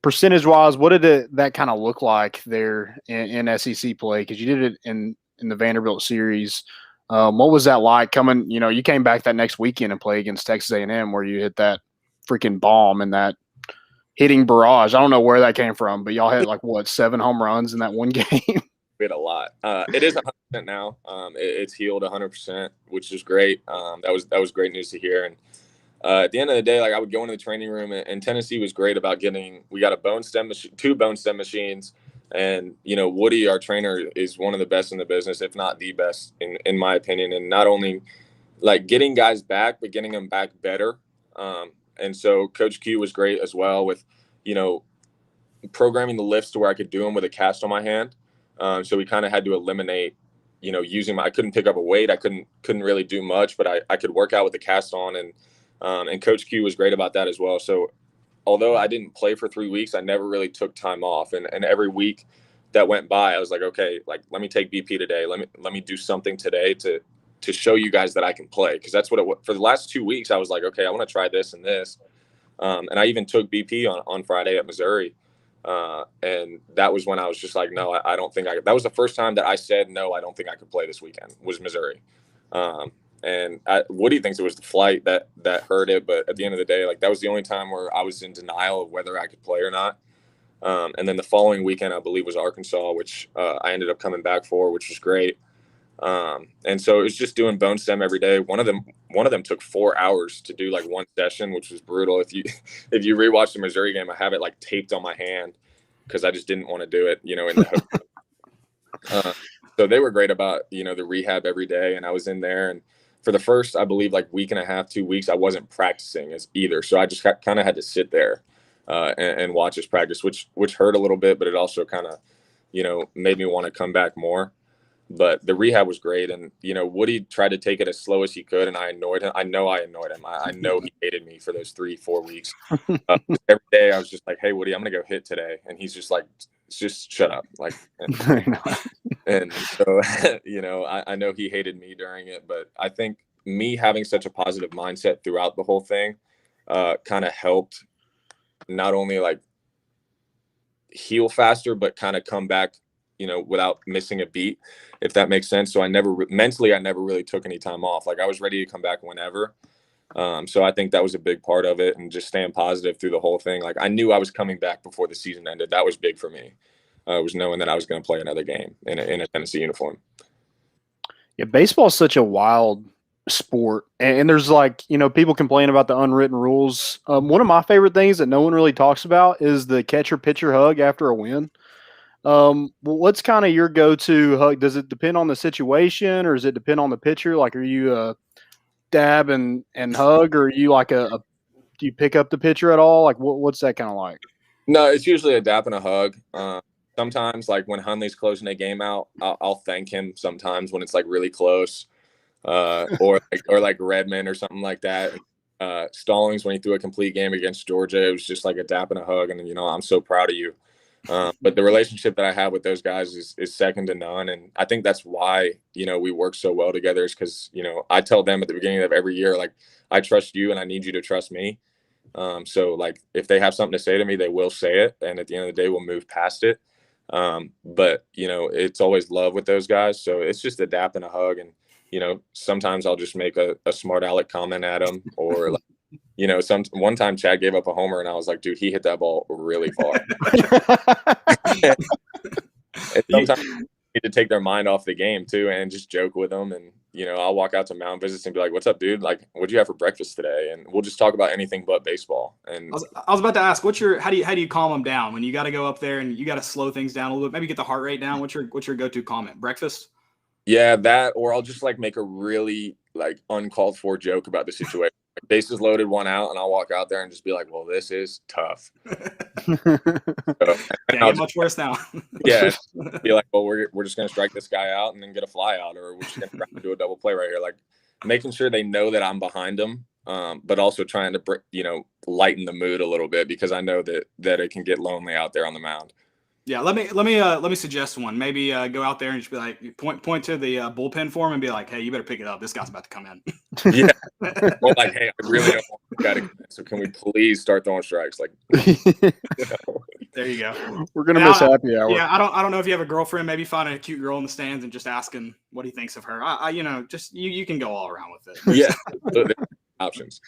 percentage wise, what did that kind of look like there in SEC play? Because you did it in the Vanderbilt series. What was that like coming? You came back that next weekend and played against Texas A&M, where you hit that freaking bomb and that hitting barrage. I don't know where that came from, but y'all had 7 home runs in that one game. We had a lot. It is 100% now. It's healed 100%, which is great. That was great news to hear. And at the end of the day, I would go into the training room, and Tennessee was great about we got a bone stem machine, 2 bone stem machines. And, Woody, our trainer, is one of the best in the business, if not the best, in my opinion. And not only getting guys back, but getting them back better. And so Coach Q was great as well with, programming the lifts to where I could do them with a cast on my hand. So we kind of had to eliminate, using I couldn't pick up a weight. I couldn't really do much, but I could work out with the cast on. And Coach Q was great about that as well. So although I didn't play for 3 weeks, I never really took time off. And every week that went by, I was like, okay, let me take BP today. Let me do something today to show you guys that I can play. Cause that's what for the last 2 weeks, I was like, okay, I want to try this and this. And I even took BP on Friday at Missouri. And that was when I was just like, no, I don't think that was the first time that I said, no, I don't think I could play this weekend, was Missouri. And Woody thinks it was the flight that hurt it. But at the end of the day, that was the only time where I was in denial of whether I could play or not. And then the following weekend, I believe, was Arkansas, which I ended up coming back for, which was great. And so it was just doing bone stem every day. One of them took 4 hours to do one session, which was brutal. If you rewatch the Missouri game, I have it taped on my hand because I just didn't want to do it, in the hotel. So they were great about, the rehab every day. And I was in there, and for the first, I believe, like week and a half, 2 weeks, I wasn't practicing as either. So I just kind of had to sit there and watch his practice, which hurt a little bit, but it also kind of, made me want to come back more. But the rehab was great. And, Woody tried to take it as slow as he could. And I annoyed him. I know I annoyed him. I know he hated me for those 3-4 weeks. Every day I was just like, hey, Woody, I'm going to go hit today. And he's just like, just shut up. Like, and so, I know he hated me during it, but I think me having such a positive mindset throughout the whole thing kind of helped not only like heal faster, but kind of come back, without missing a beat, if that makes sense. So I never really took any time off. Like I was ready to come back whenever. So I think that was a big part of it, and just staying positive through the whole thing. Like I knew I was coming back before the season ended. That was big for me. Was knowing that I was going to play another game in a Tennessee uniform. Yeah, baseball is such a wild sport, and there's like, people complain about the unwritten rules. One of my favorite things that no one really talks about is the catcher pitcher hug after a win. What's kind of your go-to hug? Does it depend on the situation, or does it depend on the pitcher? Like, are you a dab and hug, or are you like do you pick up the pitcher at all? Like, what's that kind of like? No, it's usually a dap and a hug. Sometimes, like when Hundley's closing a game out, I'll thank him sometimes when it's like really close, or like Redmond or something like that. Stallings, when he threw a complete game against Georgia, it was just like a dap and a hug, and I'm so proud of you. But the relationship that I have with those guys is second to none, and I think that's why we work so well together. Is because I tell them at the beginning of every year, like, I trust you and I need you to trust me. So like if they have something to say to me, they will say it, and at the end of the day, we'll move past it. But it's always love with those guys, so it's just a dap and a hug. And sometimes I'll just make a smart aleck comment at them, or like, one time Chad gave up a homer and I was like, dude, he hit that ball really far. And sometimes you need to take their mind off the game too, and just joke with them. And I'll walk out to mound visits and be like, what's up, dude? Like, what'd you have for breakfast today? And we'll just talk about anything but baseball. And I was about to ask, how do you calm them down when you got to go up there and you got to slow things down a little bit, maybe get the heart rate down? What's your go-to comment? Breakfast? Yeah, that, or I'll just like make a really like uncalled for joke about the situation. Like, bases loaded, 1 out, and I'll walk out there and just be like, well, this is tough. Can't get much worse now. Yeah, be like, well, we're just gonna strike this guy out and then get a fly out, or we're just gonna do a double play right here. Like making sure they know that I'm behind them, but also trying to lighten the mood a little bit, because I know that it can get lonely out there on the mound. Yeah, let me suggest one. Maybe go out there and just be like, point to the bullpen for him and be like, hey, you better pick it up. This guy's about to come in. Yeah. Or like, hey, I really don't want this guy to come in, so can we please start throwing strikes? Like, there you go. We're gonna miss happy hour. Yeah, I don't know if you have a girlfriend. Maybe find a cute girl in the stands and just ask him what he thinks of her. Just you can go all around with it. Yeah, options.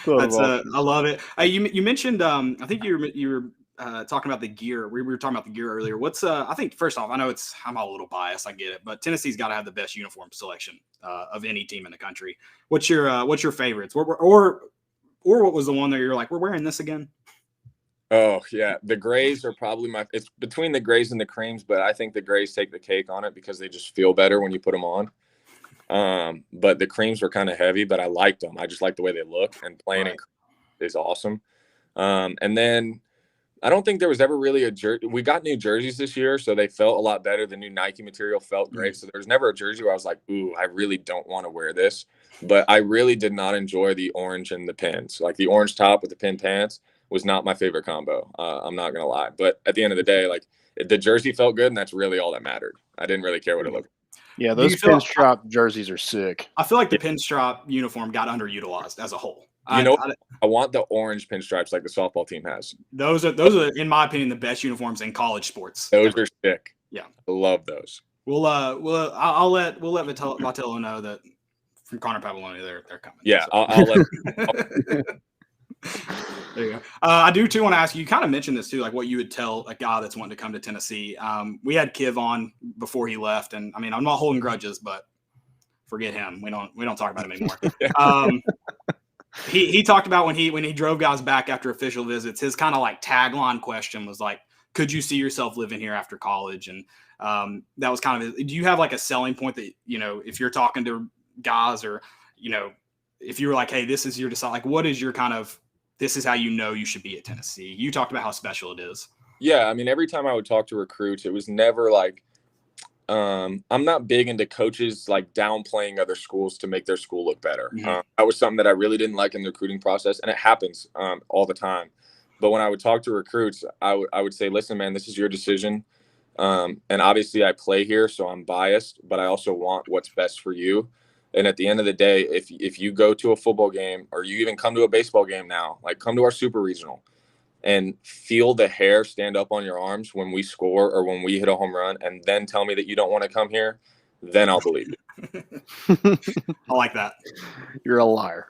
I love it. You mentioned I think you were talking about the gear. We were talking about the gear earlier. What's I think first off, I know I'm a little biased, I get it, but Tennessee's got to have the best uniform selection of any team in the country. What's your favorites, or what was the one that you're like, we're wearing this again? Oh yeah, the grays are probably it's between the grays and the creams, but I think the grays take the cake on it because they just feel better when you put them on. But the creams were kind of heavy, but I liked them. I just like the way they look, and playing in is awesome. And then I don't think there was ever really a jersey. We got new jerseys this year, so they felt a lot better. The new Nike material felt great. So there was never a jersey where I was like, ooh, I really don't want to wear this. But I really did not enjoy the orange and the pins. Like the orange top with the pin pants was not my favorite combo. I'm not going to lie. But at the end of the day, like the jersey felt good, and that's really all that mattered. I didn't really care what it looked like. Yeah, those pinstripe jerseys are sick. I feel like the pinstripe uniform got underutilized as a whole. I want the orange pinstripes like the softball team has. Those are, in my opinion, the best uniforms in college sports. Those are sick. Yeah, I love those. We'll let Vitello know that from Connor Pavolony they're coming. Yeah, so. I'll let. There you go. I do too want to ask you. You kind of mentioned this too, like what you would tell a guy that's wanting to come to Tennessee. We had Kiv on before he left, and I mean, I'm not holding grudges, but forget him. We don't talk about him anymore. He talked about when he drove guys back after official visits, his kind of like tagline question was like, could you see yourself living here after college? And that was kind of, do you have like a selling point that, if you're talking to guys, or, you know, if you were like, hey, this is your decide, like, what is your kind of, this is how you know you should be at Tennessee? You talked about how special it is. Yeah, I mean, every time I would talk to recruits, it was never like, I'm not big into coaches like downplaying other schools to make their school look better. Mm-hmm. That was something that I really didn't like in the recruiting process, and it happens all the time. But when I would talk to recruits, I would say, listen, man, this is your decision. And obviously I play here, so I'm biased, but I also want what's best for you. And at the end of the day, if you go to a football game, or you even come to a baseball game now, like come to our super regional and feel the hair stand up on your arms when we score or when we hit a home run, and then tell me that you don't want to come here, then I'll believe you. I like that. You're a liar.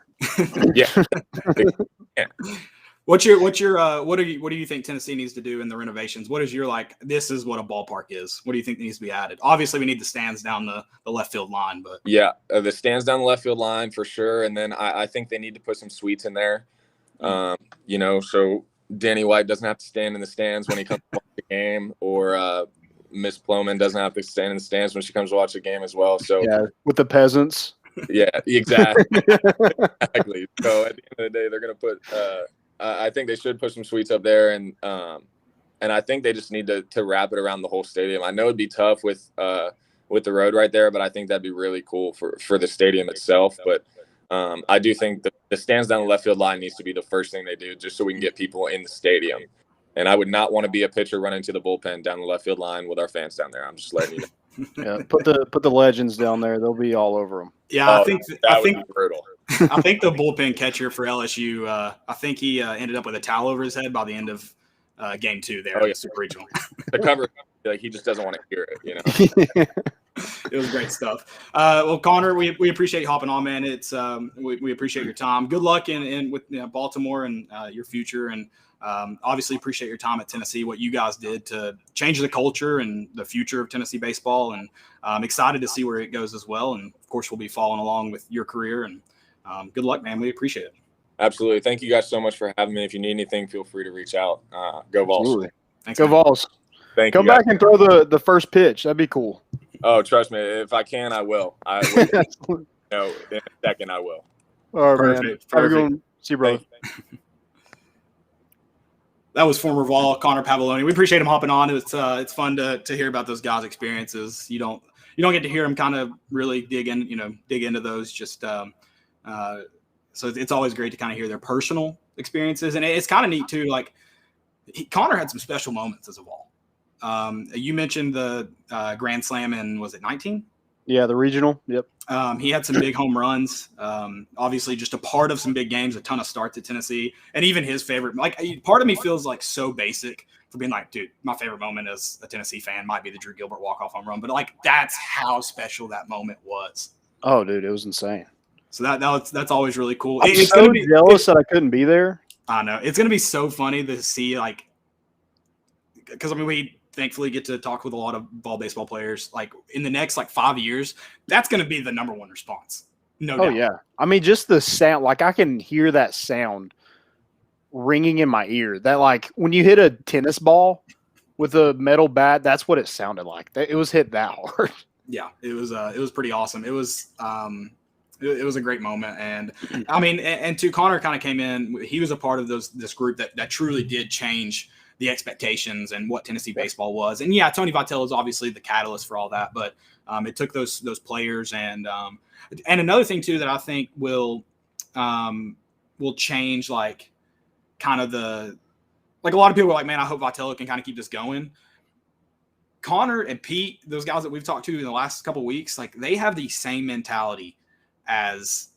Yeah. Yeah. What do you think Tennessee needs to do in the renovations? What is your, like, this is what a ballpark is? What do you think needs to be added? Obviously, we need the stands down the left field line, but yeah, the stands down the left field line for sure. And then I think they need to put some suites in there. You know, so Danny White doesn't have to stand in the stands when he comes to watch the game, or Miss Plowman doesn't have to stand in the stands when she comes to watch the game as well. So yeah, with the peasants. Yeah, exactly. Exactly. So at the end of the day, they're going to put I think they should put some suites up there, and I think they just need to wrap it around the whole stadium. I know it'd be tough with the road right there, but I think that'd be really cool for the stadium itself. But I do think the stands down the left field line needs to be the first thing they do, just so we can get people in the stadium. And I would not want to be a pitcher running to the bullpen down the left field line with our fans down there. I'm just letting you know. Yeah, put the legends down there. They'll be all over them. Yeah, I think would be brutal. I think the bullpen catcher for LSU, I think he ended up with a towel over his head by the end of game 2 there in the Super Regional. The cover, like, he just doesn't want to hear it, you know. It was great stuff. Well, Connor, we appreciate you hopping on, man. It's we appreciate your time. Good luck in with Baltimore and your future, and obviously appreciate your time at Tennessee, what you guys did to change the culture and the future of Tennessee baseball, and I'm excited to see where it goes as well. And of course, we'll be following along with your career, and good luck, man. We appreciate it. Absolutely. Thank you guys so much for having me. If you need anything, feel free to reach out. Go Vols. Absolutely. Thanks, Go man. Vols. Thank Come you. back and throw the first pitch. That'd be cool. Oh, trust me. If I can, I will. I will. No, in a second, I will. All right, man. Perfect. Have a good one. See you, brother. That was former Vol Connor Pavolony. We appreciate him hopping on. It's fun to hear about those guys' experiences. You don't get to hear him kind of really dig into those. Just so it's always great to kind of hear their personal experiences, and it's kind of neat too. Like Connor had some special moments as a Vol. You mentioned the Grand Slam in, was it 19? Yeah, the regional. Yep. He had some big home runs. Obviously, just a part of some big games, a ton of starts at Tennessee, and even his favorite. Like, part of me feels like so basic for being like, dude, my favorite moment as a Tennessee fan might be the Drew Gilbert walk-off home run, but like that's how special that moment was. Oh, dude, it was insane. So that's always really cool. I'm so jealous that I couldn't be there. I know it's gonna be so funny to see, like, because I mean we thankfully get to talk with a lot of ball baseball players. Like in the next 5 years, that's going to be the number one response. No doubt. Oh yeah. I mean, just the sound, like I can hear that sound ringing in my ear. That, like, when you hit a tennis ball with a metal bat, that's what it sounded like. It was hit that hard. Yeah, it was pretty awesome. It was a great moment. And I mean, and to Connor kind of came in, he was a part of this group that truly did change the expectations and what Tennessee baseball was. And yeah, Tony Vitello is obviously the catalyst for all that, but it took those players and another thing too that I think will change, like, kind of a lot of people are like, man, I hope Vitello can kind of keep this going. Connor and Pete, those guys that we've talked to in the last couple of weeks, like, they have the same mentality as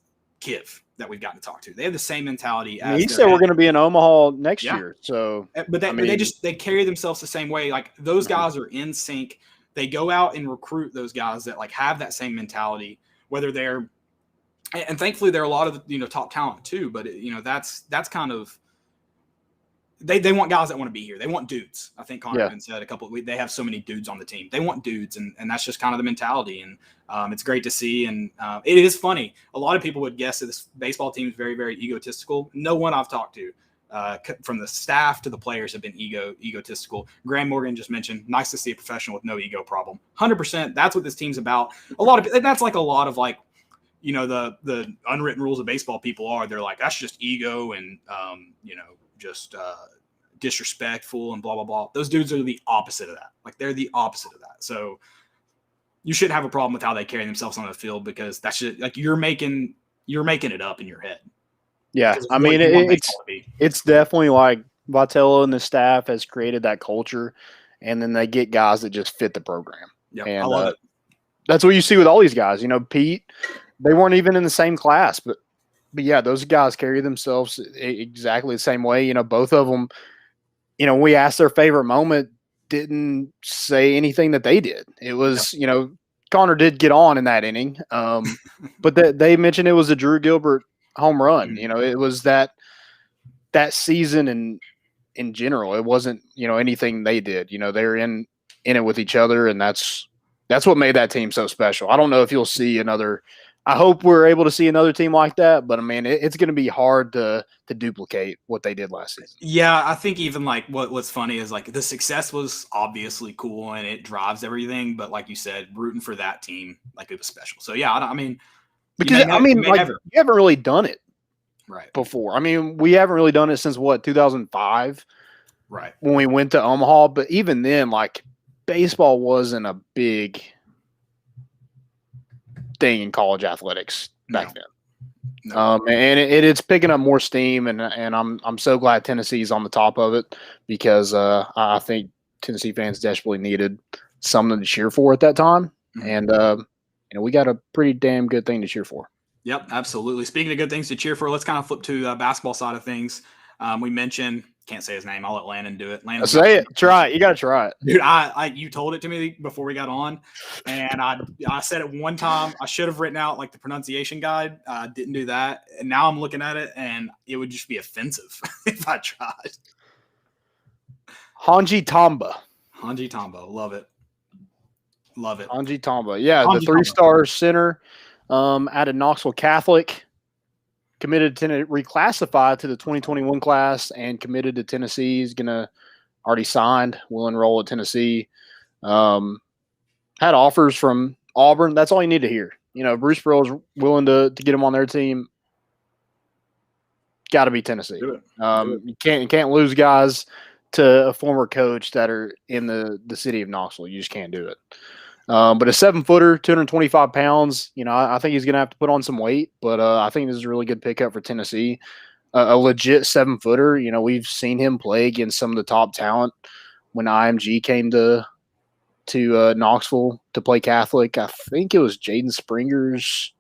Kiv that we've gotten to talk to. They have the same mentality as he said we're going to be in Omaha next year. So, but they carry themselves the same way. Like, those guys are in sync. They go out and recruit those guys that like have that same mentality, whether they're, and thankfully there are a lot of, top talent too, but that's kind of, they want guys that want to be here. They want dudes. I think Connor even said they have so many dudes on the team. They want dudes, and that's just kind of the mentality. And it's great to see. And it is funny. A lot of people would guess that this baseball team is very, very egotistical. No one I've talked to, from the staff to the players, have been egotistical. Graham Morgan just mentioned, nice to see a professional with no ego problem. 100%. That's what this team's about. That's like a lot of, like, you know, the unwritten rules of baseball people are, they're like, that's just ego and, you know, just disrespectful and blah, blah, blah. Those dudes are the opposite of that. Like, they're the opposite of that. So you shouldn't have a problem with how they carry themselves on the field, because that's just like you're making it up in your head. Yeah. I mean, it's definitely like Vitello and the staff has created that culture, and then they get guys that just fit the program. Yeah, and I love it. That's what you see with all these guys. You know, Pete, they weren't even in the same class, but yeah, those guys carry themselves exactly the same way. You know, both of them, you know, we asked their favorite moment, didn't say anything that they did. It was, you know, Connor did get on in that inning, but they mentioned it was a Drew Gilbert home run. You know, it was that season and in general, it wasn't, you know, anything they did. You know, they're in it with each other, and that's what made that team so special. I don't know if you'll see another. I hope we're able to see another team like that, but I mean, it's going to be hard to duplicate what they did last season. Yeah, I think even like what's funny is like the success was obviously cool and it drives everything, but like you said, rooting for that team, like, it was special. So yeah, I mean, because like, you haven't really done it right before. I mean, we haven't really done it since 2005, right, when we went to Omaha. But even then, like, baseball wasn't a big thing in college athletics back then. No. And it's picking up more steam, and I'm so glad Tennessee's on the top of it, because I think Tennessee fans desperately needed something to cheer for at that time, and you know, we got a pretty damn good thing to cheer for. Yep, absolutely. Speaking of good things to cheer for, let's kind of flip to the basketball side of things. We mentioned, can't say his name. I'll let Landon do it. Landon, say it. Try it. You got to try it. Dude, you told it to me before we got on, and I said it one time. I should have written out like the pronunciation guide. I didn't do that. And now I'm looking at it, and it would just be offensive if I tried. Handje Tamba. Handje Tamba. Love it. Love it. Handje Tamba. Yeah, Handje the 3-star center out of Knoxville Catholic. Committed to reclassify to the 2021 class and committed to Tennessee. He's already signed, will enroll at Tennessee. Had offers from Auburn. That's all you need to hear. You know, Bruce Pearl's willing to get him on their team. Got to be Tennessee. You can't lose guys to a former coach that are in the city of Knoxville. You just can't do it. But a 7-footer, 225 pounds, you know, I think he's going to have to put on some weight, but I think this is a really good pickup for Tennessee. A legit 7-footer. You know, we've seen him play against some of the top talent when IMG came to Knoxville to play Catholic. I think it was Jaden Springer's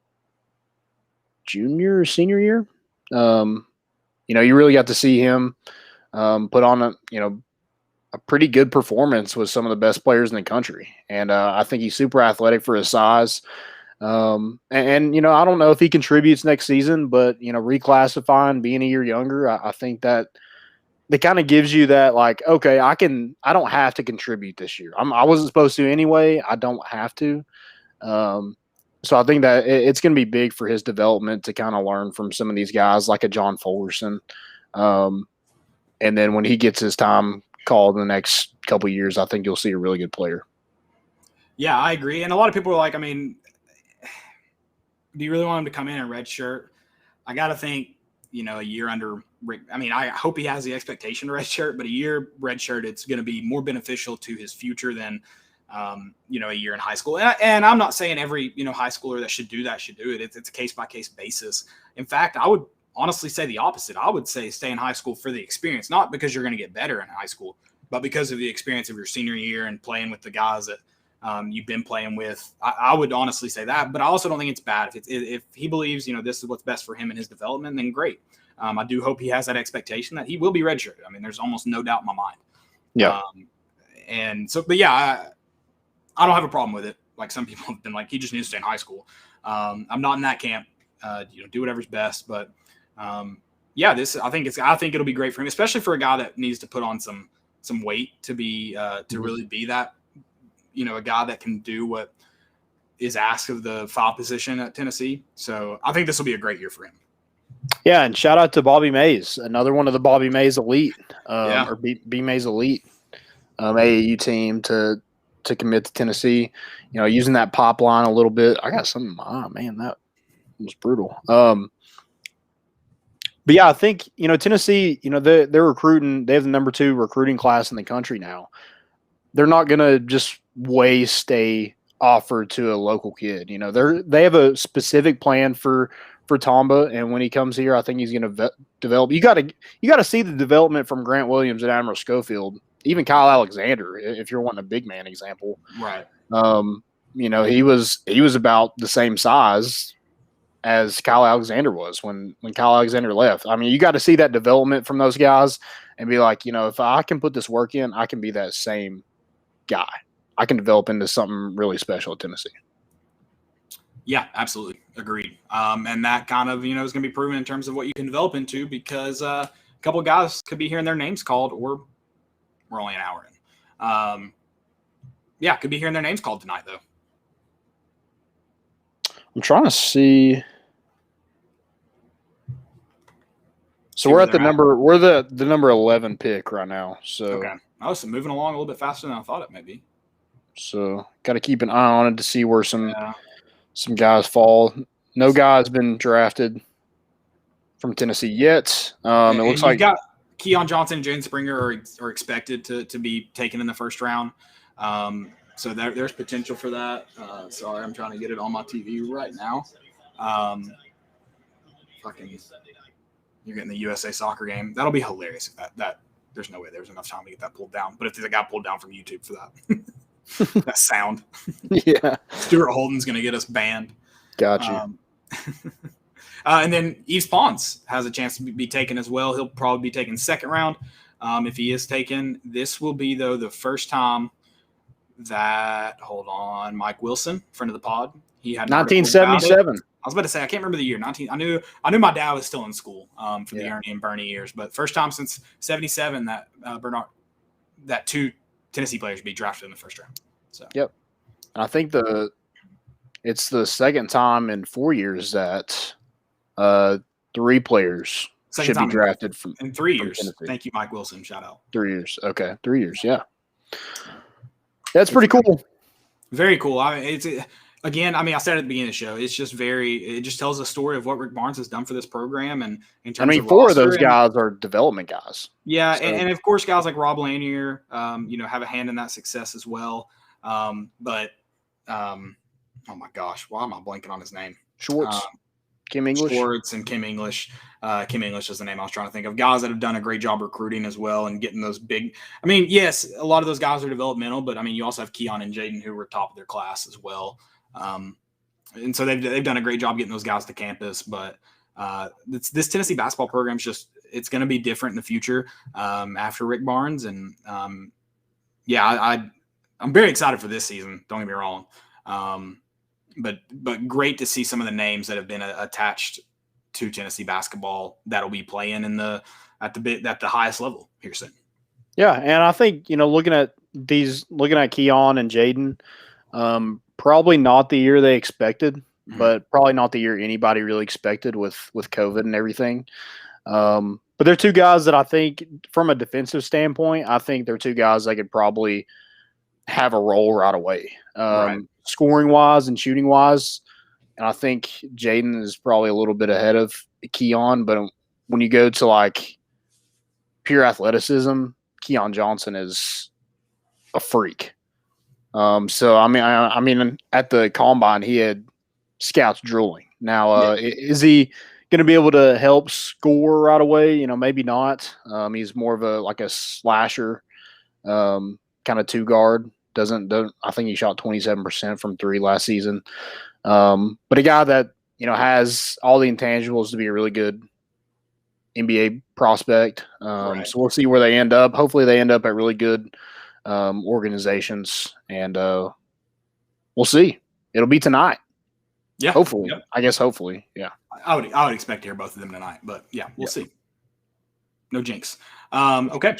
junior or senior year. You know, you really got to see him put on a pretty good performance with some of the best players in the country. And I think he's super athletic for his size. And, you know, I don't know if he contributes next season, but, you know, reclassifying, being a year younger, I think that it kind of gives you that, like, okay, I don't have to contribute this year. I wasn't supposed to anyway. I don't have to. So I think that it's going to be big for his development to kind of learn from some of these guys like a John Fullerson. And then when he gets his time called in the next couple of years, I think you'll see a really good player. Yeah, I agree. And a lot of people are like, I mean, do you really want him to come in red shirt? I got to think, you know, a year under Rick. I mean, I hope he has the expectation to red shirt, but a year red shirt, it's going to be more beneficial to his future than, you know, a year in high school. And I'm not saying every, you know, high schooler that should do it. It's a case-by-case basis. In fact, I would honestly say the opposite. I would say stay in high school for the experience, not because you're going to get better in high school, but because of the experience of your senior year and playing with the guys that you've been playing with. I would honestly say that, but I also don't think it's bad. If he believes, you know, this is what's best for him and his development, then great. I do hope he has that expectation that he will be redshirted. I mean, there's almost no doubt in my mind. Yeah. And so, but yeah, I don't have a problem with it. Like some people have been like, he just needs to stay in high school. I'm not in that camp. You know, do whatever's best, but yeah, I think it'll be great for him, especially for a guy that needs to put on some weight to be to really be that, you know, a guy that can do what is asked of the 5 position at Tennessee. So I think this will be a great year for him. Yeah, and shout out to Bobby Mays, another one of the Bobby Mays elite, or B Mays elite AAU team to commit to Tennessee. You know, using that pop line a little bit. I got some. Oh man, was brutal. But yeah, I think, Tennessee, they're recruiting. They have the number 2 recruiting class in the country now. They're not going to just waste a offer to a local kid. They have a specific plan for Tamba, and when he comes here, I think he's going to develop. You got to see the development from Grant Williams and Admiral Schofield, even Kyle Alexander, if you're wanting a big man example. Right. He was about the same size as Kyle Alexander was when Kyle Alexander left. I mean, you got to see that development from those guys and be like, if I can put this work in, I can be that same guy. I can develop into something really special at Tennessee. Yeah, absolutely. Agreed. And that kind of, is going to be proven in terms of what you can develop into, because a couple of guys could be hearing their names called, or we're only an hour in. Could be hearing their names called tonight, though. I'm trying to see. So we're at the number. We're the number 11 pick right now. So okay. Oh, so moving along a little bit faster than I thought it may be. So got to keep an eye on it to see where some guys fall. No guy's been drafted from Tennessee yet. It looks like got Keon Johnson and Jaden Springer are expected to be taken in the first round. So there's potential for that. Sorry, I'm trying to get it on my TV right now. You're getting the USA soccer game. That'll be hilarious. That there's no way there's enough time to get that pulled down. But if it got pulled down from YouTube for that, that sound. Yeah. Stuart Holden's going to get us banned. Got you. And then Yves Pons has a chance to be taken as well. He'll probably be taken second round. If he is taken, this will be, though, the first time that, Mike Wilson, friend of the pod, he had 1977. I was about to say, I can't remember the year. I knew my dad was still in school for the Ernie and Bernie years, but first time since 77 that 2 Tennessee players be drafted in the first round. So yep, I think it's the second time in 4 years that 3 players should be drafted in 3 years. Tennessee. Thank you, Mike Wilson. Shout out. 3 years. Okay, 3 years. Yeah, that's pretty cool. Very cool. I said at the beginning of the show, it just tells a story of what Rick Barnes has done for this program. And in terms of 4 of those guys are development guys. Yeah. So. And of course, guys like Rob Lanier, have a hand in that success as well. Oh my gosh, why am I blanking on his name? Schwartz. Kim English. Schwartz and Kim English. Kim English is the name I was trying to think of. Guys that have done a great job recruiting as well and getting those big. Yes, a lot of those guys are developmental, but you also have Keon and Jaden who were top of their class as well. And so they've done a great job getting those guys to campus. But this Tennessee basketball program it's going to be different in the future after Rick Barnes. And I'm very excited for this season. Don't get me wrong. But great to see some of the names that have been attached to Tennessee basketball that'll be playing at the highest level here soon. Yeah, and I think looking at Keon and Jaden, probably not the year they expected, but probably not the year anybody really expected with COVID and everything. But they're 2 guys that I think, from a defensive standpoint, I think they're 2 guys that could probably have a role right away. Right. Scoring wise and shooting wise. And I think Jaden is probably a little bit ahead of Keon, but when you go to pure athleticism, Keon Johnson is a freak. So at the combine, he had scouts drooling. Now, is he going to be able to help score right away? Maybe not. He's more of a slasher, kind of 2 guard. I think he shot 27% from 3 last season. But a guy that, has all the intangibles to be a really good NBA prospect. Right. So we'll see where they end up. Hopefully they end up at really good organizations, and we'll see. It'll be tonight. Yeah. Hopefully. Yep. I guess hopefully. Yeah. I would expect to hear both of them tonight, but we'll see. No jinx. Okay.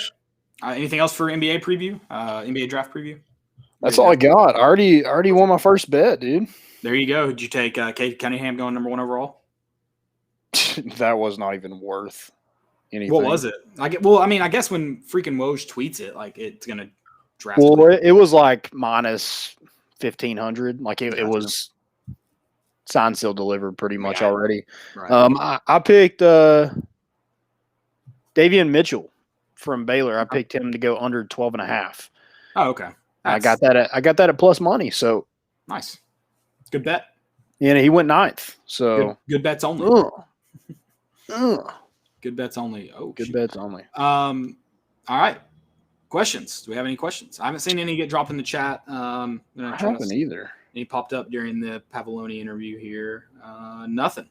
Anything else for NBA preview? NBA draft preview? That's all I got. I already won my first bet, dude. There you go. Did you take Cade Cunningham going number 1 overall? That was not even worth anything. What was it? I guess when freaking Woj tweets it, it's going to draft. Well, it was minus 1,500. It was signed, seal, delivered pretty much already. Right. I picked Davian Mitchell from Baylor. I picked him to go under 12.5. Oh, okay. I got that at plus money. So nice. Good bet. Yeah, he went 9th. So good bets only. Good bets only. Oh, good bets only. All right. Questions? Do we have any questions? I haven't seen any get dropped in the chat. I haven't either. Any popped up during the Pavolony interview here? Nothing.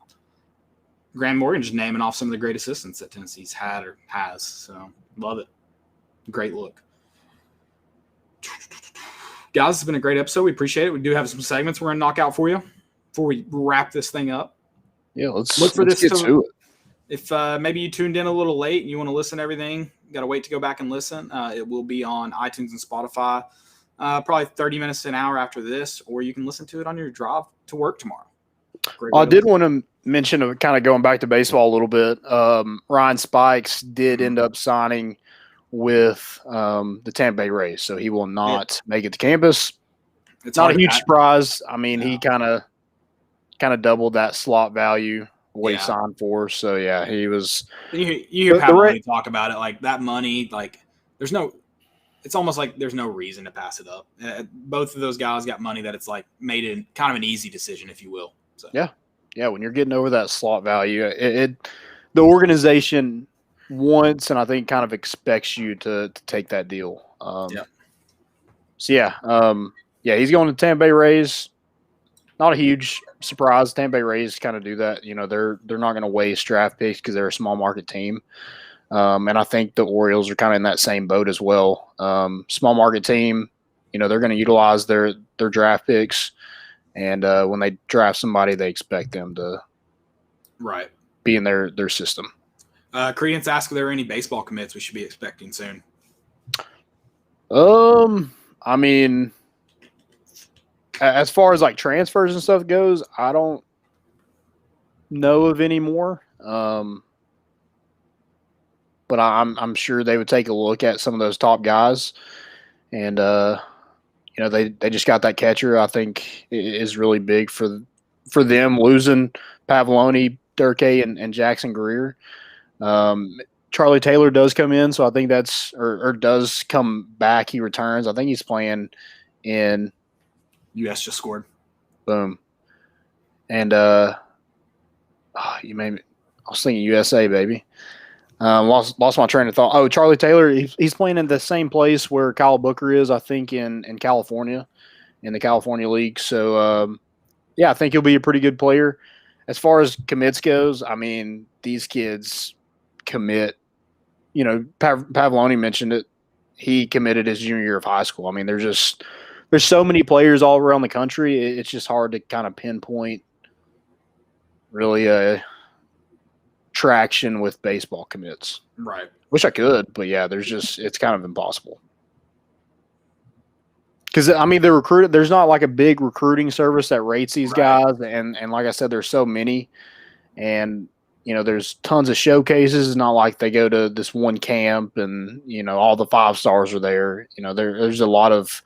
Graham Morgan just naming off some of the great assistants that Tennessee's had or has. So love it. Great look. Guys, it's been a great episode. We appreciate it. We do have some segments we're going to knock out for you before we wrap this thing up. Yeah, let's get to it. If maybe you tuned in a little late and you want to listen to everything, you got to wait to go back and listen. It will be on iTunes and Spotify probably 30 minutes to an hour after this, or you can listen to it on your drive to work tomorrow. I did want to mention, kind of going back to baseball a little bit, Ryan Spikes did end up signing with the Tampa Bay Rays, so he will not make it to campus. It's not a huge surprise. I mean, he kind of doubled that slot value what he signed for. So yeah, he was. You hear Pavolony talk about it, like that money, like there's no. It's almost like there's no reason to pass it up. Both of those guys got money that it's like made it kind of an easy decision, if you will. So. Yeah. When you're getting over that slot value, the organization wants and I think kind of expects you to take that deal. So he's going to Tampa Bay Rays. Not a huge surprise. Tampa Bay Rays kind of do that. You know, they're not going to waste draft picks because they're a small market team. And I think the Orioles are kind of in that same boat as well. Small market team, you know, they're going to utilize their draft picks. And when they draft somebody, they expect them to be in their system. Credence asked if there are any baseball commits we should be expecting soon. I mean, as far as like transfers and stuff goes, I don't know of any more. But I'm sure they would take a look at some of those top guys, and you know they just got that catcher. I think is really big for them losing Pavolony, Durkee, and Jackson Greer. Charlie Taylor does come in, so I think that's or does come back. He returns. I think he's playing in. U.S. just scored. Boom. And you made me. I was thinking USA, baby. Lost my train of thought. Oh, Charlie Taylor, he's playing in the same place where Kyle Booker is, I think, in California, in the California League. So, I think he'll be a pretty good player. As far as commits goes, I mean, these kids commit. You know, Pavolony mentioned it. He committed his junior year of high school. I mean, there's so many players all around the country. It's just hard to kind of pinpoint really a traction with baseball commits. Right. Wish I could, but yeah, it's kind of impossible. Because I mean, there's not like a big recruiting service that rates these guys, and like I said, there's so many, and you know, there's tons of showcases. It's not like they go to this one camp and you know all the 5 stars are there. You know, there's a lot of.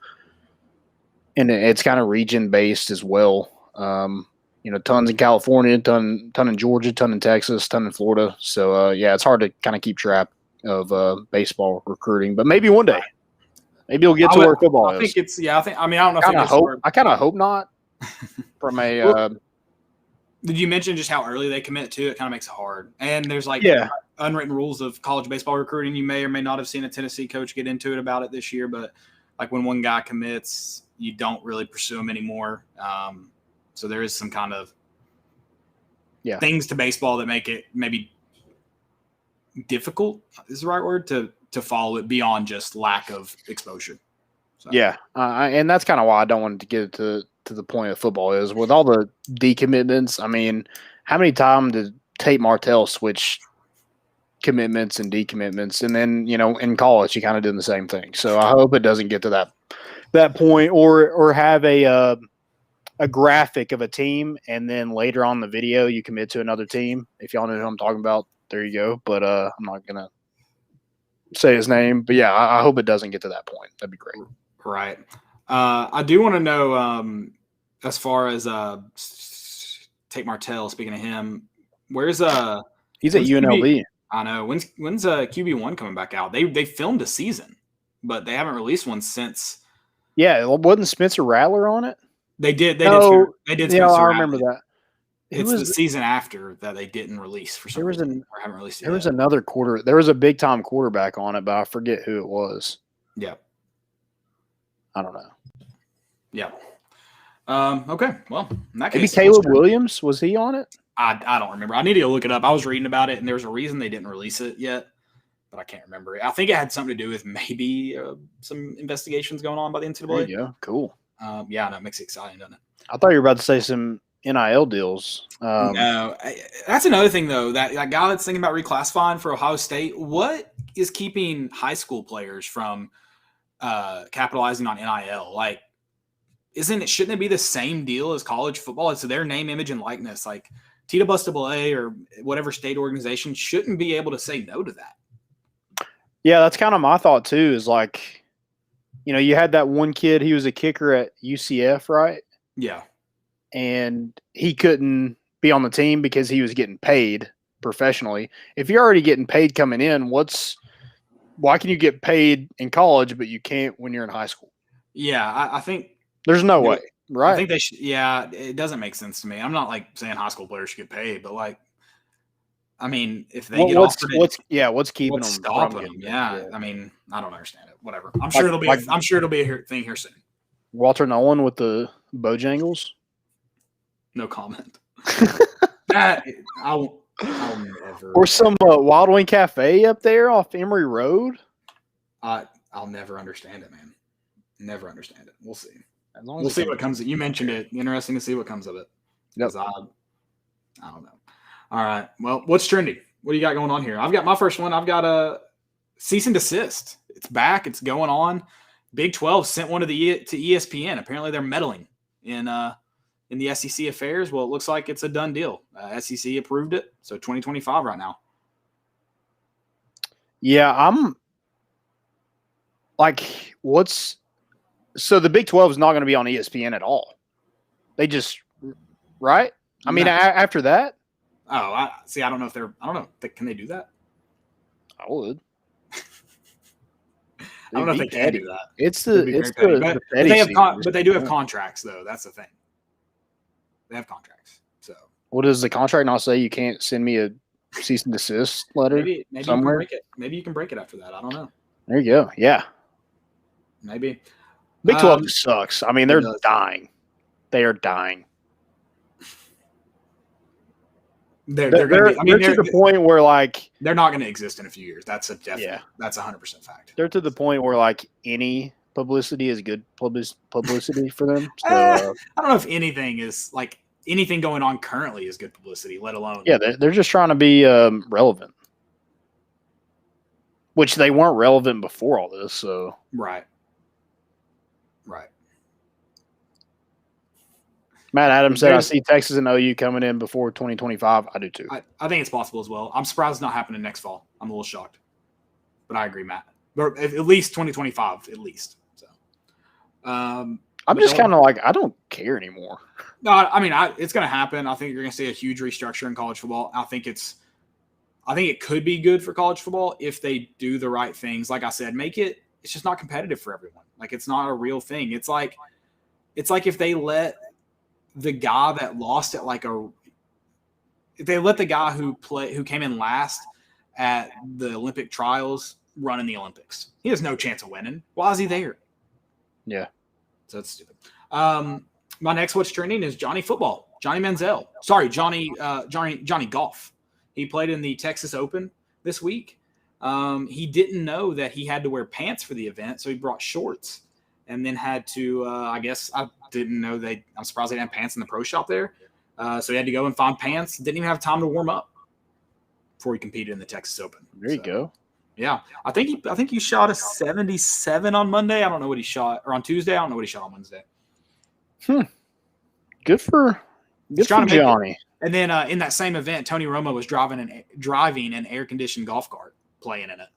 And it's kind of region based as well. You know, tons in California, ton in Georgia, ton in Texas, ton in Florida. So it's hard to kind of keep track of baseball recruiting. But maybe one day, maybe you'll get to where football is. I think it's I don't know. I kind of hope not. From a. Did you mention just how early they commit to? It kind of makes it hard. And there's unwritten rules of college baseball recruiting. You may or may not have seen a Tennessee coach get into it about it this year, but like when one guy commits, you don't really pursue him anymore. So there is some kind of things to baseball that make it maybe difficult is the right word to follow it beyond just lack of exposure. So. Yeah. And that's kind of why I don't want to get to the point of football is with all the decommitments. I mean, how many times did Tate Martell switch commitments and decommitments? And then, you know, in college, he kind of did the same thing. So I hope it doesn't get to that point or have a graphic of a team and then later on the video you commit to another team. If y'all know who I'm talking about, there you go. But I'm not gonna say his name. But yeah, I hope it doesn't get to that point. That'd be great. Right. I do want to know as far as Tate Martell. Speaking of him, where's He's at UNLV. I know. When's QB1 coming back out? They filmed a season, but they haven't released one since. Yeah, wasn't Spencer Rattler on it? They did. They did. Yeah, I remember that. It's the season after that they didn't release for some reason. Or haven't released it. There was another quarter. There was a big time quarterback on it, but I forget who it was. Yeah. I don't know. Yeah. Okay. Well, in that Maybe case, Caleb Williams, was he on it? I don't remember. I need to go look it up. I was reading about it, and there's a reason they didn't release it yet, but I can't remember. I think it had something to do with maybe some investigations going on by the NCAA. There you go. Cool. Yeah, no, it makes it exciting, doesn't it? I thought you were about to say some NIL deals. No, that's another thing though. That guy that's thinking about reclassifying for Ohio State. What is keeping high school players from capitalizing on NIL? Like, shouldn't it be the same deal as college football? It's their name, image, and likeness. Like TWA or whatever state organization shouldn't be able to say no to that. Yeah, that's kind of my thought too. Is like, you had that one kid. He was a kicker at UCF, right? Yeah. And he couldn't be on the team because he was getting paid professionally. If you're already getting paid coming in, why can you get paid in college but you can't when you're in high school? Yeah, I think there's no way, right? I think they should. Yeah, it doesn't make sense to me. I'm not like saying high school players should get paid, but like, I mean, if they get offered it, what's keeping them stopping them? Yeah, I mean, I don't understand it. Whatever. I'm sure it'll be a thing here soon. Walter Nolan with the Bojangles. No comment. That I'll never. Or some Wild Wing Cafe up there off Emory Road. I'll never understand it, man. Never understand it. We'll see. We'll see what comes. You mentioned it. Interesting to see what comes of it. Yep. I don't know. All right. Well, what's trending? What do you got going on here? I've got my first one. I've got a cease and desist. It's back. It's going on. Big 12 sent one to ESPN. Apparently, they're meddling in the SEC affairs. Well, it looks like it's a done deal. SEC approved it. So 2025 right now. Yeah, I'm like, so the Big 12 is not going to be on ESPN at all. They just, right? I mean, after that. Oh, I don't know if I don't know. Can they do that? I would. I don't know if they can do that. But they do have contracts though. That's the thing. They have contracts. So what does the contract not say? You can't send me a cease and desist letter maybe somewhere? You can break it. Maybe you can break it after that. I don't know. There you go. Yeah. Maybe. Big 12 just sucks. I mean, they're dying. They are dying. They're to the point where like they're not going to exist in a few years. That's a definite. Yeah. That's 100% fact. They're to the point where like any publicity is good publicity for them. So, I don't know if anything is like anything going on currently is good publicity, let alone. Yeah, they're just trying to be relevant, which they weren't relevant before all this. So right. Matt Adams said, I see Texas and OU coming in before 2025. I do too. I think it's possible as well. I'm surprised it's not happening next fall. I'm a little shocked. But I agree, Matt. But at least 2025, at least. So, I'm just kind of like, I don't care anymore. No, I mean, it's going to happen. I think you're going to see a huge restructure in college football. I think it could be good for college football if they do the right things. Like I said, it's just not competitive for everyone. Like, it's not a real thing. It's like if they let the guy that lost at if they let the guy who came in last at the Olympic trials run in the Olympics, he has no chance of winning. Why is he there? Yeah. So that's stupid. My next what's trending is Johnny Football. Johnny Manziel. Sorry, Johnny Golf. He played in the Texas Open this week. He didn't know that he had to wear pants for the event, so he brought shorts. And then had to, I didn't know I'm surprised they didn't have pants in the pro shop there. So he had to go and find pants. Didn't even have time to warm up before he competed in the Texas Open. There you go. Yeah. I think he shot a 77 on Monday. I don't know what he shot. Or on Tuesday. I don't know what he shot on Wednesday. Good for Johnny. And then in that same event, Tony Romo was driving an air-conditioned golf cart playing in it.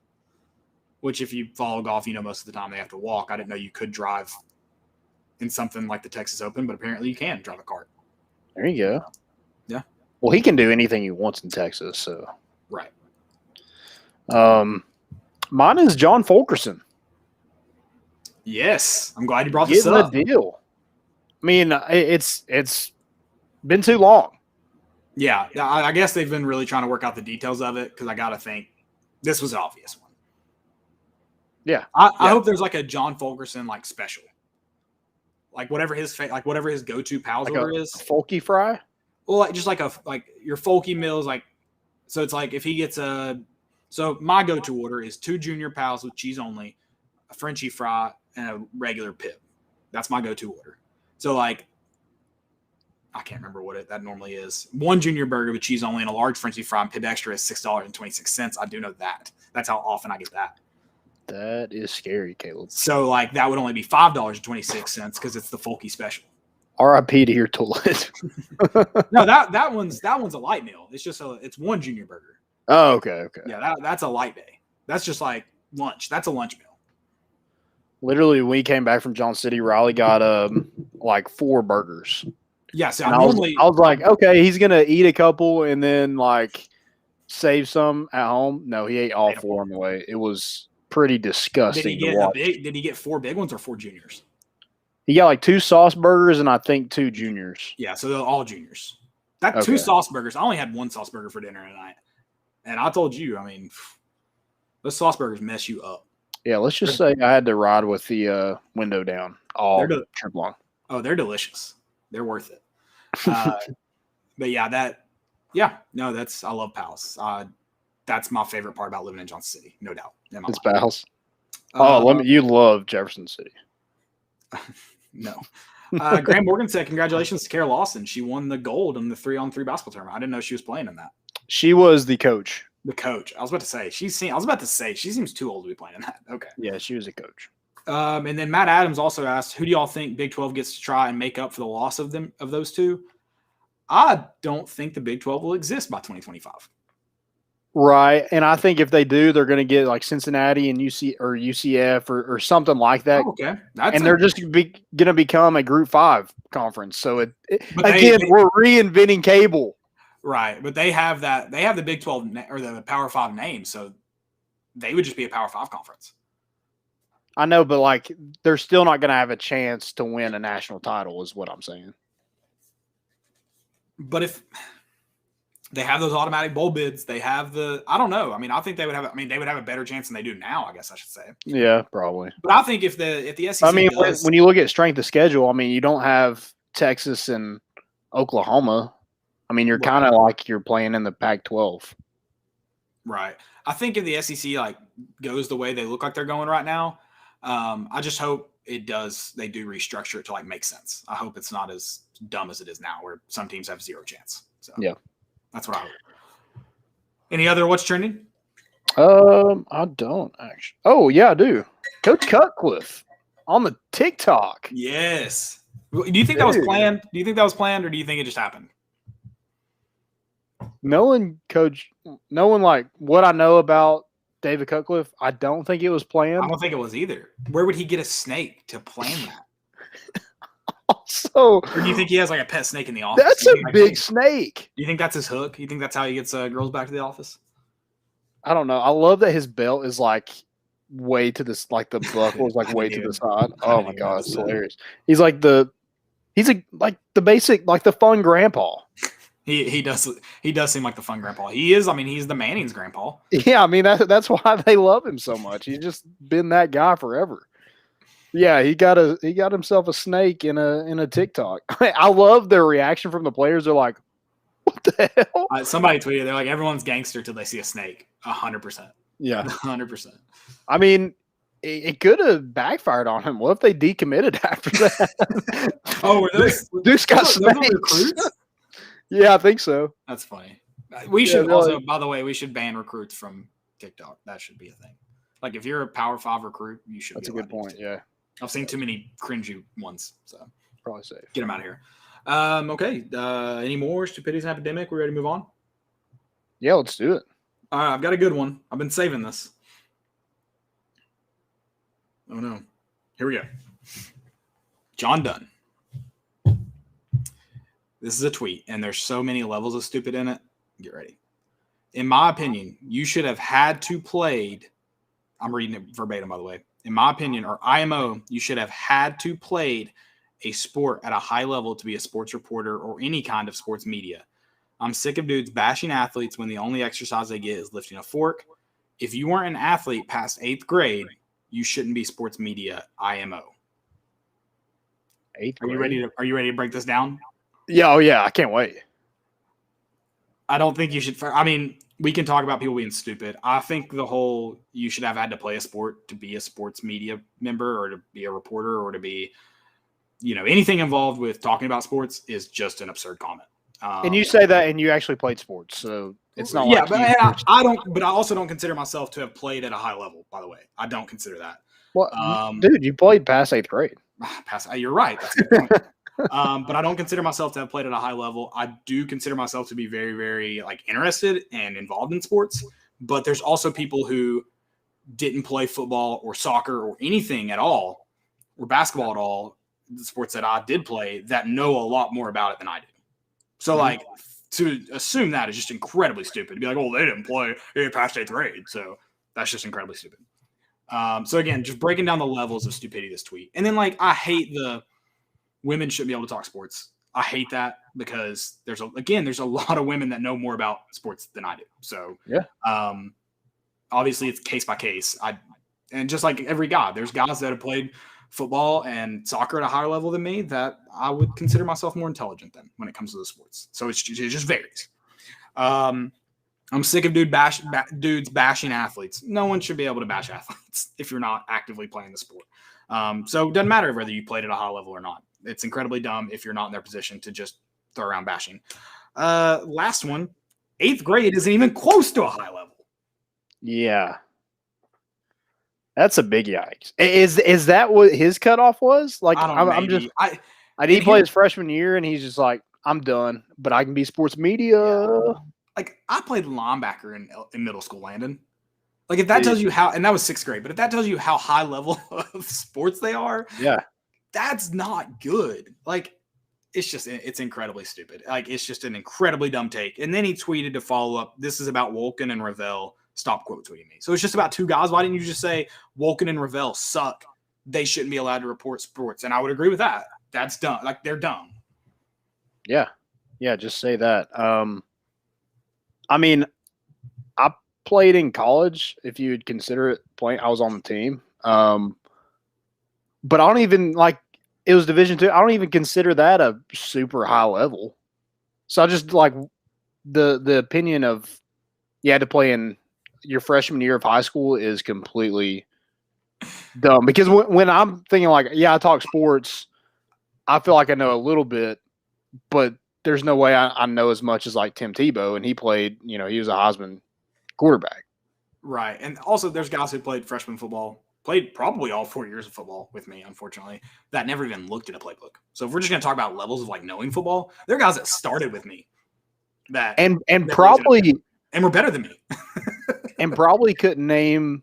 Which, if you follow golf, most of the time they have to walk. I didn't know you could drive in something like the Texas Open, but apparently you can drive a cart. There you go. Well, he can do anything he wants in Texas. So Right. Mine is John Fulkerson. Yes, I'm glad you brought this Getting up. the deal. I mean, it's been too long. Yeah, I guess they've been really trying to work out the details of it because I got to think this was an obvious one. Yeah, I hope there's like a John Fulkerson like special, like whatever his go-to pals like order a is. Folky fry. Well, like just like your Folky meals, like so it's like if he gets so my go-to order is 2 junior pals with cheese only, a Frenchie fry, and a regular pip. That's my go-to order. So like I can't remember what that normally is. 1 junior burger with cheese only and a large Frenchie fry and pip extra is $6.26. I do know that. That's how often I get that. That is scary, Caleb. So like that would only be $5.26 because it's the Folky special. R.I.P. to your toilet. No, that one's a light meal. It's 1 junior burger. Oh, okay. Yeah, that's a light day. That's just like lunch. That's a lunch meal. Literally, when we came back from John City, Riley got like 4 burgers. Yeah, so I was like, okay, he's gonna eat a couple and then like save some at home. No, he ate all 4 on the way. It was pretty disgusting to watch. Did he get 4 big ones or 4 juniors? He got like 2 sauce burgers and I think 2 juniors. Yeah, so they're all juniors. 2 sauce burgers. I only had 1 sauce burger for dinner tonight. And I told you, I mean, those sauce burgers mess you up. Yeah, let's just say I had to ride with the window down all trip long. Oh, they're delicious. They're worth it. But yeah, I love Palace. That's my favorite part about living in Johnson City, no doubt. It's Palace. You love Jefferson City. No. Graham Morgan said, congratulations to Kara Lawson. She won the gold in the 3-on-3 basketball tournament. I didn't know she was playing in that. She was the coach. The coach. I was about to say she seems too old to be playing in that. Okay. Yeah, she was a coach. And then Matt Adams also asked, who do y'all think Big 12 gets to try and make up for the loss of those two? I don't think the Big 12 will exist by 2025. Right. And I think if they do, they're going to get like Cincinnati and UCF or something like that. Oh, okay. They're just going to become a Group 5 conference. So we're reinventing cable. Right. But they have the Big 12 or the Power 5 name. So they would just be a Power 5 conference. I know, but like they're still not going to have a chance to win a national title is what I'm saying. But if they have those automatic bowl bids, they have I don't know. I mean, I think they would have a better chance than they do now, I guess I should say. Yeah, probably. But I think if the SEC when you look at strength of schedule, I mean, you don't have Texas and Oklahoma. I mean, you're kind of like you're playing in the Pac-12. Right. I think if the SEC like goes the way they look like they're going right now, I just hope they do restructure it to like make sense. I hope it's not as dumb as it is now where some teams have 0 chance. So yeah, that's what I hope. Any other what's trending? I don't actually. Oh yeah, I do. Coach Cutcliffe on the TikTok. Yes. Do you think that was planned? Do you think that was planned or do you think it just happened? Knowing like what I know about David Cutcliffe, I don't think it was planned. I don't think it was either. Where would he get a snake to plan that? Also, or do you think he has like a pet snake in the office? That's a big snake. Do you think that's his hook? You think that's how he gets girls back to the office? I don't know. I love that his belt is like way to this, like the buckle is like way to the side. Oh my god, it's hilarious. He's like the basic, like the fun grandpa. He does seem like the fun grandpa. He is. I mean, he's the Manning's grandpa. Yeah, I mean that's why they love him so much. He's just been that guy forever. Yeah, he got himself a snake in a TikTok. I love their reaction from the players. They're like, "What the hell?" Somebody tweeted, "They're like everyone's gangster till they see a snake." 100%. Yeah, 100%. I mean, it could have backfired on him. What if they decommitted after that? Oh, were those Duke's got snakes. Recruits? Yeah, I think so. That's funny. We should also, by the way, we should ban recruits from TikTok. That should be a thing. Like if you're a Power 5 recruit, you should. That's a good point. Yeah, I've seen too many cringy ones, so probably safe. Get them out of here. Okay. Any more Stupidity and Epidemic? We ready to move on? Yeah, let's do it. All right, I've got a good one. I've been saving this. Oh no! Here we go. John Dunn. This is a tweet, and there's so many levels of stupid in it. Get ready. In my opinion, you should have had to played. I'm reading it verbatim, by the way. In my opinion, or IMO, you should have had to played a sport at a high level to be a sports reporter or any kind of sports media. I'm sick of dudes bashing athletes when the only exercise they get is lifting a fork. If you weren't an athlete past 8th grade, you shouldn't be sports media. IMO. 8th grade. Are you ready to break this down? Yeah. Oh yeah. I can't wait. I don't think you should. I mean, we can talk about people being stupid. I think the whole you should have had to play a sport to be a sports media member or to be a reporter or to be, anything involved with talking about sports is just an absurd comment. And you say that, and you actually played sports, so it's not. Yeah, like but I don't. But I also don't consider myself to have played at a high level. By the way, I don't consider that. Well, dude, you played past 8th grade. You're right. That's a good point. But I don't consider myself to have played at a high level. I do consider myself to be very, very interested and involved in sports. But there's also people who didn't play football or soccer or anything at all, or basketball at all, the sports that I did play, that know a lot more about it than I do. So to assume that is just incredibly stupid. To be like, oh, they didn't play past 8th grade. So that's just incredibly stupid. So again, just breaking down the levels of stupidity, this tweet. And then I hate the women shouldn't be able to talk sports. I hate that because there's a lot of women that know more about sports than I do. So yeah. Obviously it's case by case. And just like every guy, there's guys that have played football and soccer at a higher level than me that I would consider myself more intelligent than when it comes to the sports. So it just varies. I'm sick of dudes bashing athletes. No one should be able to bash athletes if you're not actively playing the sport. So it doesn't matter whether you played at a high level or not. It's incredibly dumb if you're not in their position to just throw around bashing. Last one, 8th grade isn't even close to a high level. Yeah. That's a big yikes. Is that what his cutoff was? Like, I'm just. I did play his freshman year, and he's just like, I'm done, but I can be sports media. Yeah. Like, I played linebacker in middle school, Landon. Like, if that tells you how, and that was 6th grade, but if that tells you how high level of sports they are, yeah, that's not good. Like, it's incredibly stupid. Like, it's just an incredibly dumb take. And then he tweeted to follow up, this is about Wolken and Ravel. Stop quote tweeting me. So it's just about 2 guys. Why didn't you just say Wolken and Ravel suck? They shouldn't be allowed to report sports. And I would agree with that. That's dumb. Like, they're dumb. Yeah. Yeah, just say that. I mean, I played in college, if you would consider it playing. I was on the team. But I don't even, it was Division II. I don't even consider that a super high level. So I just, the opinion of you had to play in your freshman year of high school is completely dumb. Because when I'm thinking I talk sports, I feel like I know a little bit, but there's no way I know as much as Tim Tebow, and he played, he was a Heisman quarterback. Right. And also there's guys who played freshman football, played probably all 4 years of football with me, unfortunately, that never even looked at a playbook. So if we're just going to talk about levels of knowing football, there are guys that started with me that and probably and were better than me. And probably couldn't name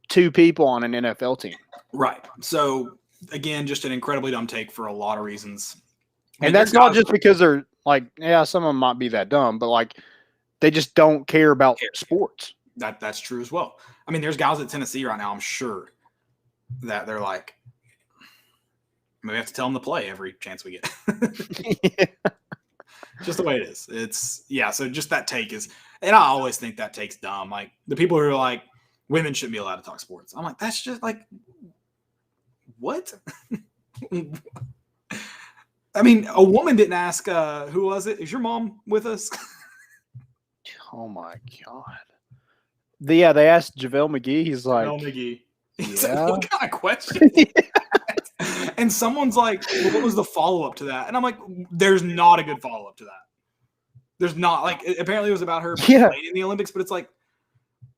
2 people on an NFL team. Right. So again, just an incredibly dumb take for a lot of reasons. And that's not just because they're some of them might be that dumb, but they just don't care about sports. That's true as well. I mean, there's guys at Tennessee right now, I'm sure, that they're like, we have to tell them to play every chance we get. Yeah. Just the way it is. So just that take is, and I always think that take's dumb. Like, the people who are like, women shouldn't be allowed to talk sports. I'm like, that's just what? I mean, a woman didn't ask, who was it? Is your mom with us? Oh my God. They asked JaVale McGee. He's like, JaVale McGee. He's yeah. Like, what kind of question? And someone's like, well, what was the follow-up to that? And I'm like, there's not a good follow-up to that. There's not. Apparently it was about her playing in the Olympics, but it's like,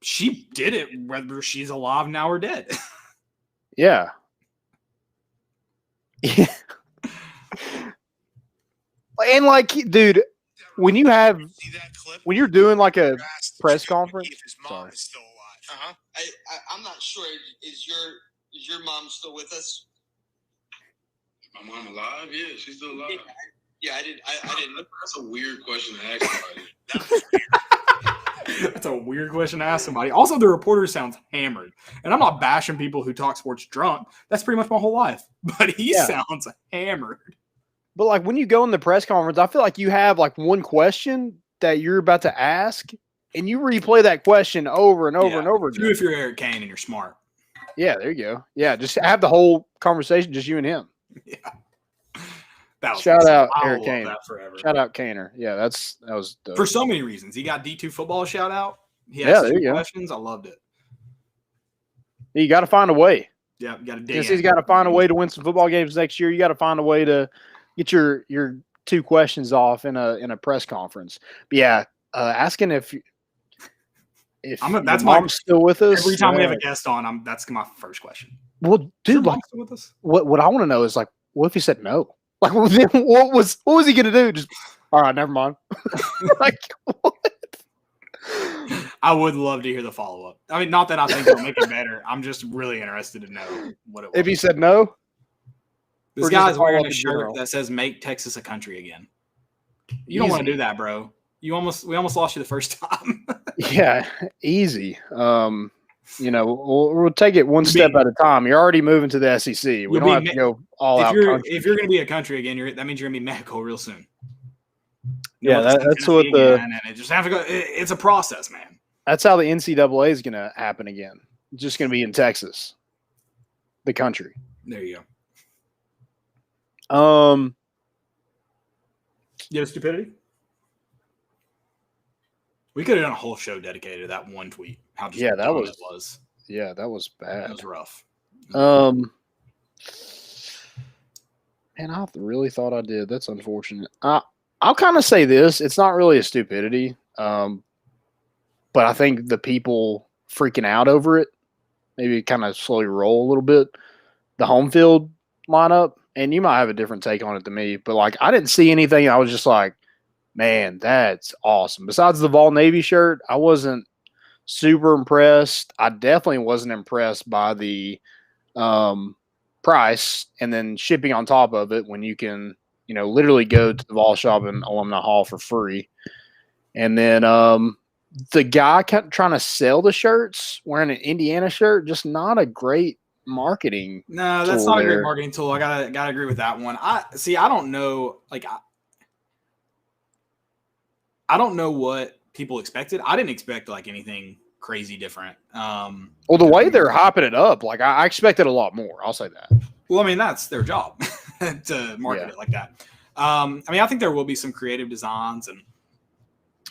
she did it whether she's alive now or dead. Yeah. Yeah. And dude, when you're doing a press conference, if his mom is still alive. I'm not sure. Is your mom still with us? My mom alive? Yeah, she's still alive. Yeah, I didn't. That's a weird question to ask somebody. That's a weird question to ask somebody. Also, the reporter sounds hammered. And I'm not bashing people who talk sports drunk. That's pretty much my whole life. But he sounds hammered. But like when you go in the press conference, I feel like you have like one question that you're about to ask, and you replay that question over and over and over again. If you're Eric Kane and you're smart. Yeah, there you go. Yeah, just have the whole conversation, just you and him. Yeah. Shout out Eric Kane. Kane. That forever. Shout out Kaner. Yeah, that was dope. For so many reasons. He got D2 football shout out. He there asked you questions. I loved it. You got to find a way. Yeah, you got to dig. He's got to find a way to win some football games next year. You got to find a way to get your 2 questions off in a press conference. But yeah, asking if that's mom's still with us. Every time we have a guest on, that's my first question. Well, dude, like, still with us? What I want to know is like, what if he said no? Like, what was he gonna do? Just all right, never mind. Like, what? I would love to hear the follow up. I mean, not that I think it'll make it better. I'm just really interested to know what it was. If he said no, this guy's wearing a shirt that says "Make Texas a Country Again." You don't want to do that, bro. We almost lost you the first time. Yeah, easy. We'll take it one step at a time. You're already moving to the SEC. We don't have to go all out. If you're going to be a country again, that means you're going to be Mexico real soon. Yeah, that's what it just have to go. It's a process, man. That's how the NCAA is going to happen again. It's just going to be in Texas, the country. There you go. You have stupidity? We could have done a whole show dedicated to that one tweet. How just that was. Yeah, that was bad. That was rough. Man, I really thought I did. That's unfortunate. I'll kind of say this. It's not really a stupidity, but I think the people freaking out over it maybe kind of slowly roll a little bit. The home field lineup, and you might have a different take on it than me, but like I didn't see anything. I was just like, man, that's awesome. Besides the Vol Navy shirt, I wasn't super impressed. I definitely wasn't impressed by the price and then shipping on top of it when you can, literally go to the Vol shop in Alumni Hall for free. And then the guy kept trying to sell the shirts wearing an Indiana shirt, just not a great marketing. No, that's not a great marketing tool. I gotta agree with that one. I don't know. Like, I don't know what people expected. I didn't expect like anything crazy different. Well, the way they're hyping it up, like I expected a lot more. I'll say that. Well, I mean, that's their job to market it like that. I think there will be some creative designs, and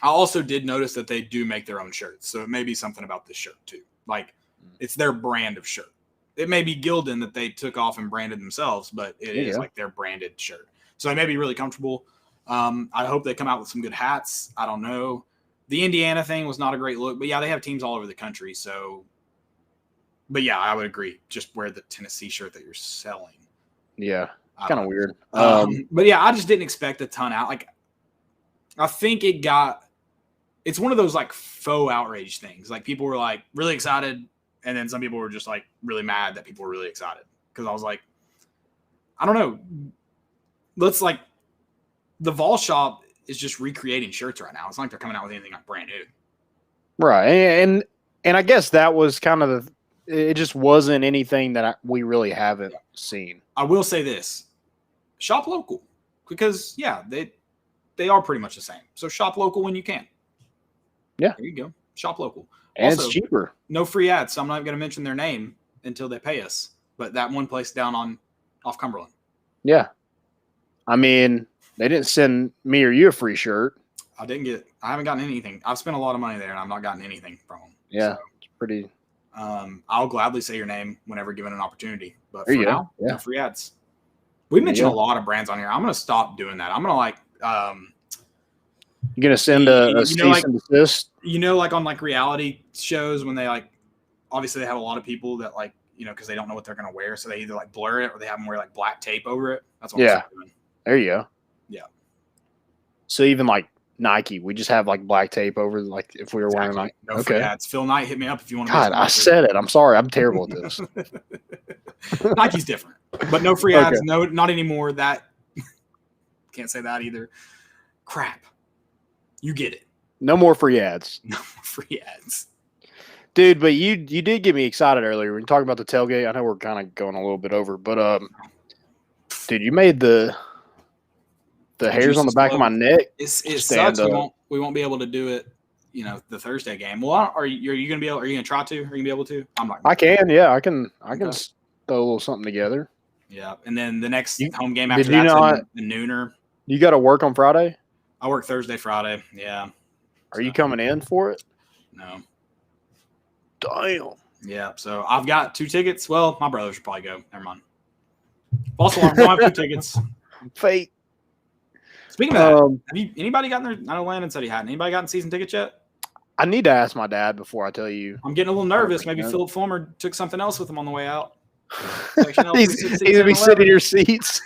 I also did notice that they do make their own shirts. So it may be something about this shirt too. Like it's their brand of shirt. It may be Gildan that they took off and branded themselves, but it is like their branded shirt. So they may be really comfortable. I hope they come out with some good hats. I don't know. The Indiana thing was not a great look, but yeah, they have teams all over the country. So, but yeah, I would agree. Just wear the Tennessee shirt that you're selling. Yeah, kind of weird. But yeah, I just didn't expect a ton out. Like, I think it's one of those like faux outrage things. Like people were like really excited, and then some people were just like really mad that people were really excited. Because I was like, I don't know. The Vol shop is just recreating shirts right now. It's not like they're coming out with anything like brand new. Right. And I guess that was kind of it just wasn't anything that we really haven't seen. I will say this. Shop local. Because, they are pretty much the same. So shop local when you can. Yeah. There you go. Shop local. And also, it's cheaper. No free ads, so I'm not going to mention their name until they pay us. But that one place down off Cumberland. Yeah. I mean, they didn't send me or you a free shirt. I haven't gotten anything. I've spent a lot of money there and I've not gotten anything from them. Yeah. So, it's pretty. I'll gladly say your name whenever given an opportunity. But there for now, no free ads. We mentioned a lot of brands on here. I'm going to stop doing that. I'm going to you're going to send a cease and desist? Like on like reality shows when they like, obviously they have a lot of people that like, because they don't know what they're going to wear. So they either like blur it or they have them wear like black tape over it. That's what I'm doing. There you go. Yeah. So even like Nike, we just have like black tape over, like if we were wearing like free ads. Phil Knight, hit me up if you want to. God, I said it. I'm sorry. I'm terrible at this. Nike's different, but no free ads. No, not anymore. That Can't say that either. Crap. You get it. No more free ads. No more free ads. Dude, but you did get me excited earlier when you talking about the tailgate. I know we're kind of going a little bit over, but dude, you made the hairs on the back of my neck. It sucks. We won't be able to do it. The Thursday game. Well, are you gonna be able? Are you gonna try to? Are you gonna be able to? I'm not. I can. Yeah, I can. I can throw a little something together. Yeah, and then the next home game after that's the nooner. You got to work on Friday. I work Thursday, Friday. Yeah. Are you coming in for it? No. Damn. Yeah. So I've got 2 tickets. Well, my brother should probably go. Never mind. Also, I have 2 tickets. Fate. Speaking of that, anybody gotten there? I know Landon said he hadn't. Anybody gotten season tickets yet? I need to ask my dad before I tell you. I'm getting a little nervous. Maybe Philip Fulmer took something else with him on the way out. He's going to be sitting in your seats.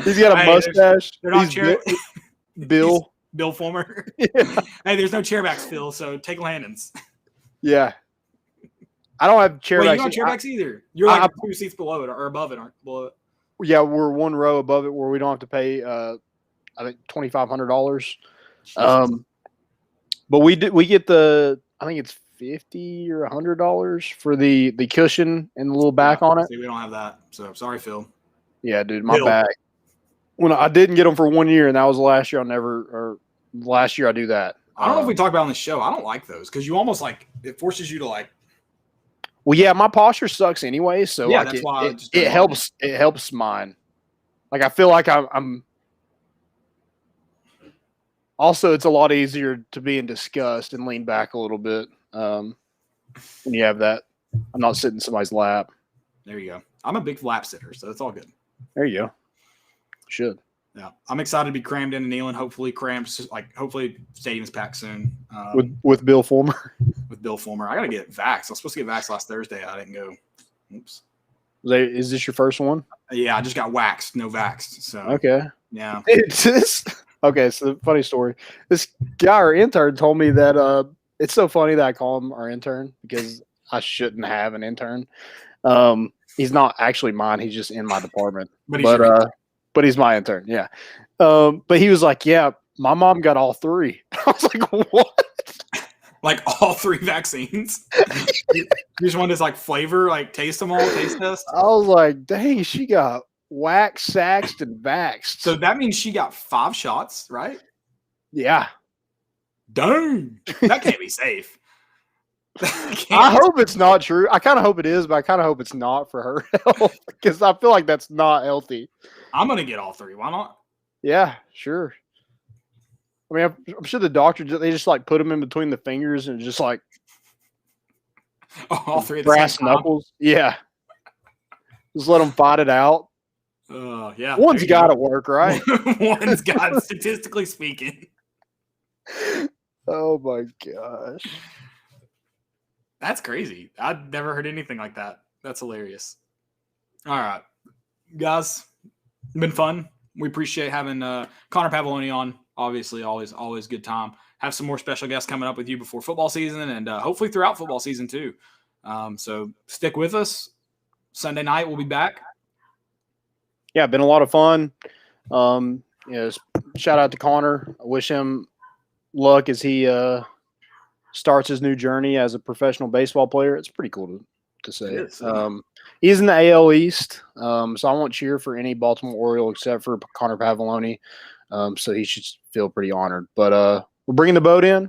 He's got a mustache. They're not Bill. Bill Fulmer. Yeah. Hey, there's no chairbacks, Phil, so take Landon's. Yeah. I don't have chairbacks. Wait, you don't have chairbacks either. You're like 2 seats below it or above it, aren't below it. Yeah, we're 1 row above it where we don't have to pay I think $2,500. But we get I think it's $50 or $100 for the cushion and the little back on it. See, we don't have that. So sorry, Phil. Yeah, dude, my back. When I didn't get them for 1 year, and that was the last year last year I do that. I don't know if we talked about it on the show. I don't like those because you almost it forces you to Well, yeah, my posture sucks anyway, so yeah, that's why it helps. It helps mine. Like I feel like I'm. Also, it's a lot easier to be in disgust and lean back a little bit when you have that. I'm not sitting in somebody's lap. There you go. I'm a big lap sitter, so it's all good. There you go. Should. Yeah, I'm excited to be crammed in and kneeling. Hopefully, hopefully, stadium's packed soon. With Bill Fulmer. With Bill Fulmer, I gotta get vaxxed. I was supposed to get vaxxed last Thursday. I didn't go. Oops. Is this your first one? Yeah, I just got waxed, no vaxxed. So okay. Yeah. Okay, so funny story. This guy, our intern, told me that it's so funny that I call him our intern because I shouldn't have an intern. He's not actually mine. He's just in my department. But he's my intern. Yeah. But he was like, yeah, my mom got all 3. I was like, what? Like all 3 vaccines? You just want this flavor, taste them all, taste test? I was like, dang, she got waxed, saxed, and vaxxed. So that means she got 5 shots, right? Yeah. Dang. That can't be safe. I hope it's not true. I kind of hope it is, but I kind of hope it's not for her health because I feel like that's not healthy. I'm going to get all 3. Why not? Yeah, sure. I mean, I'm sure the doctor, they just put them in between the fingers and just all 3 brass knuckles. Yeah. Just let them fight it out. Yeah. One's got to work, right? One's got, statistically speaking. Oh my gosh. That's crazy. I've never heard anything like that. That's hilarious. All right. Guys, it's been fun. We appreciate having Connor Pavolony on. Obviously, always good time. Have some more special guests coming up with you before football season and hopefully throughout football season too. So stick with us. Sunday night we'll be back. Yeah, been a lot of fun. Shout out to Connor. I wish him luck as he starts his new journey as a professional baseball player. It's pretty cool to say. He's in the AL East, so I won't cheer for any Baltimore Oriole except for Connor Pavolony. So he should feel pretty honored. But we're bringing the boat in.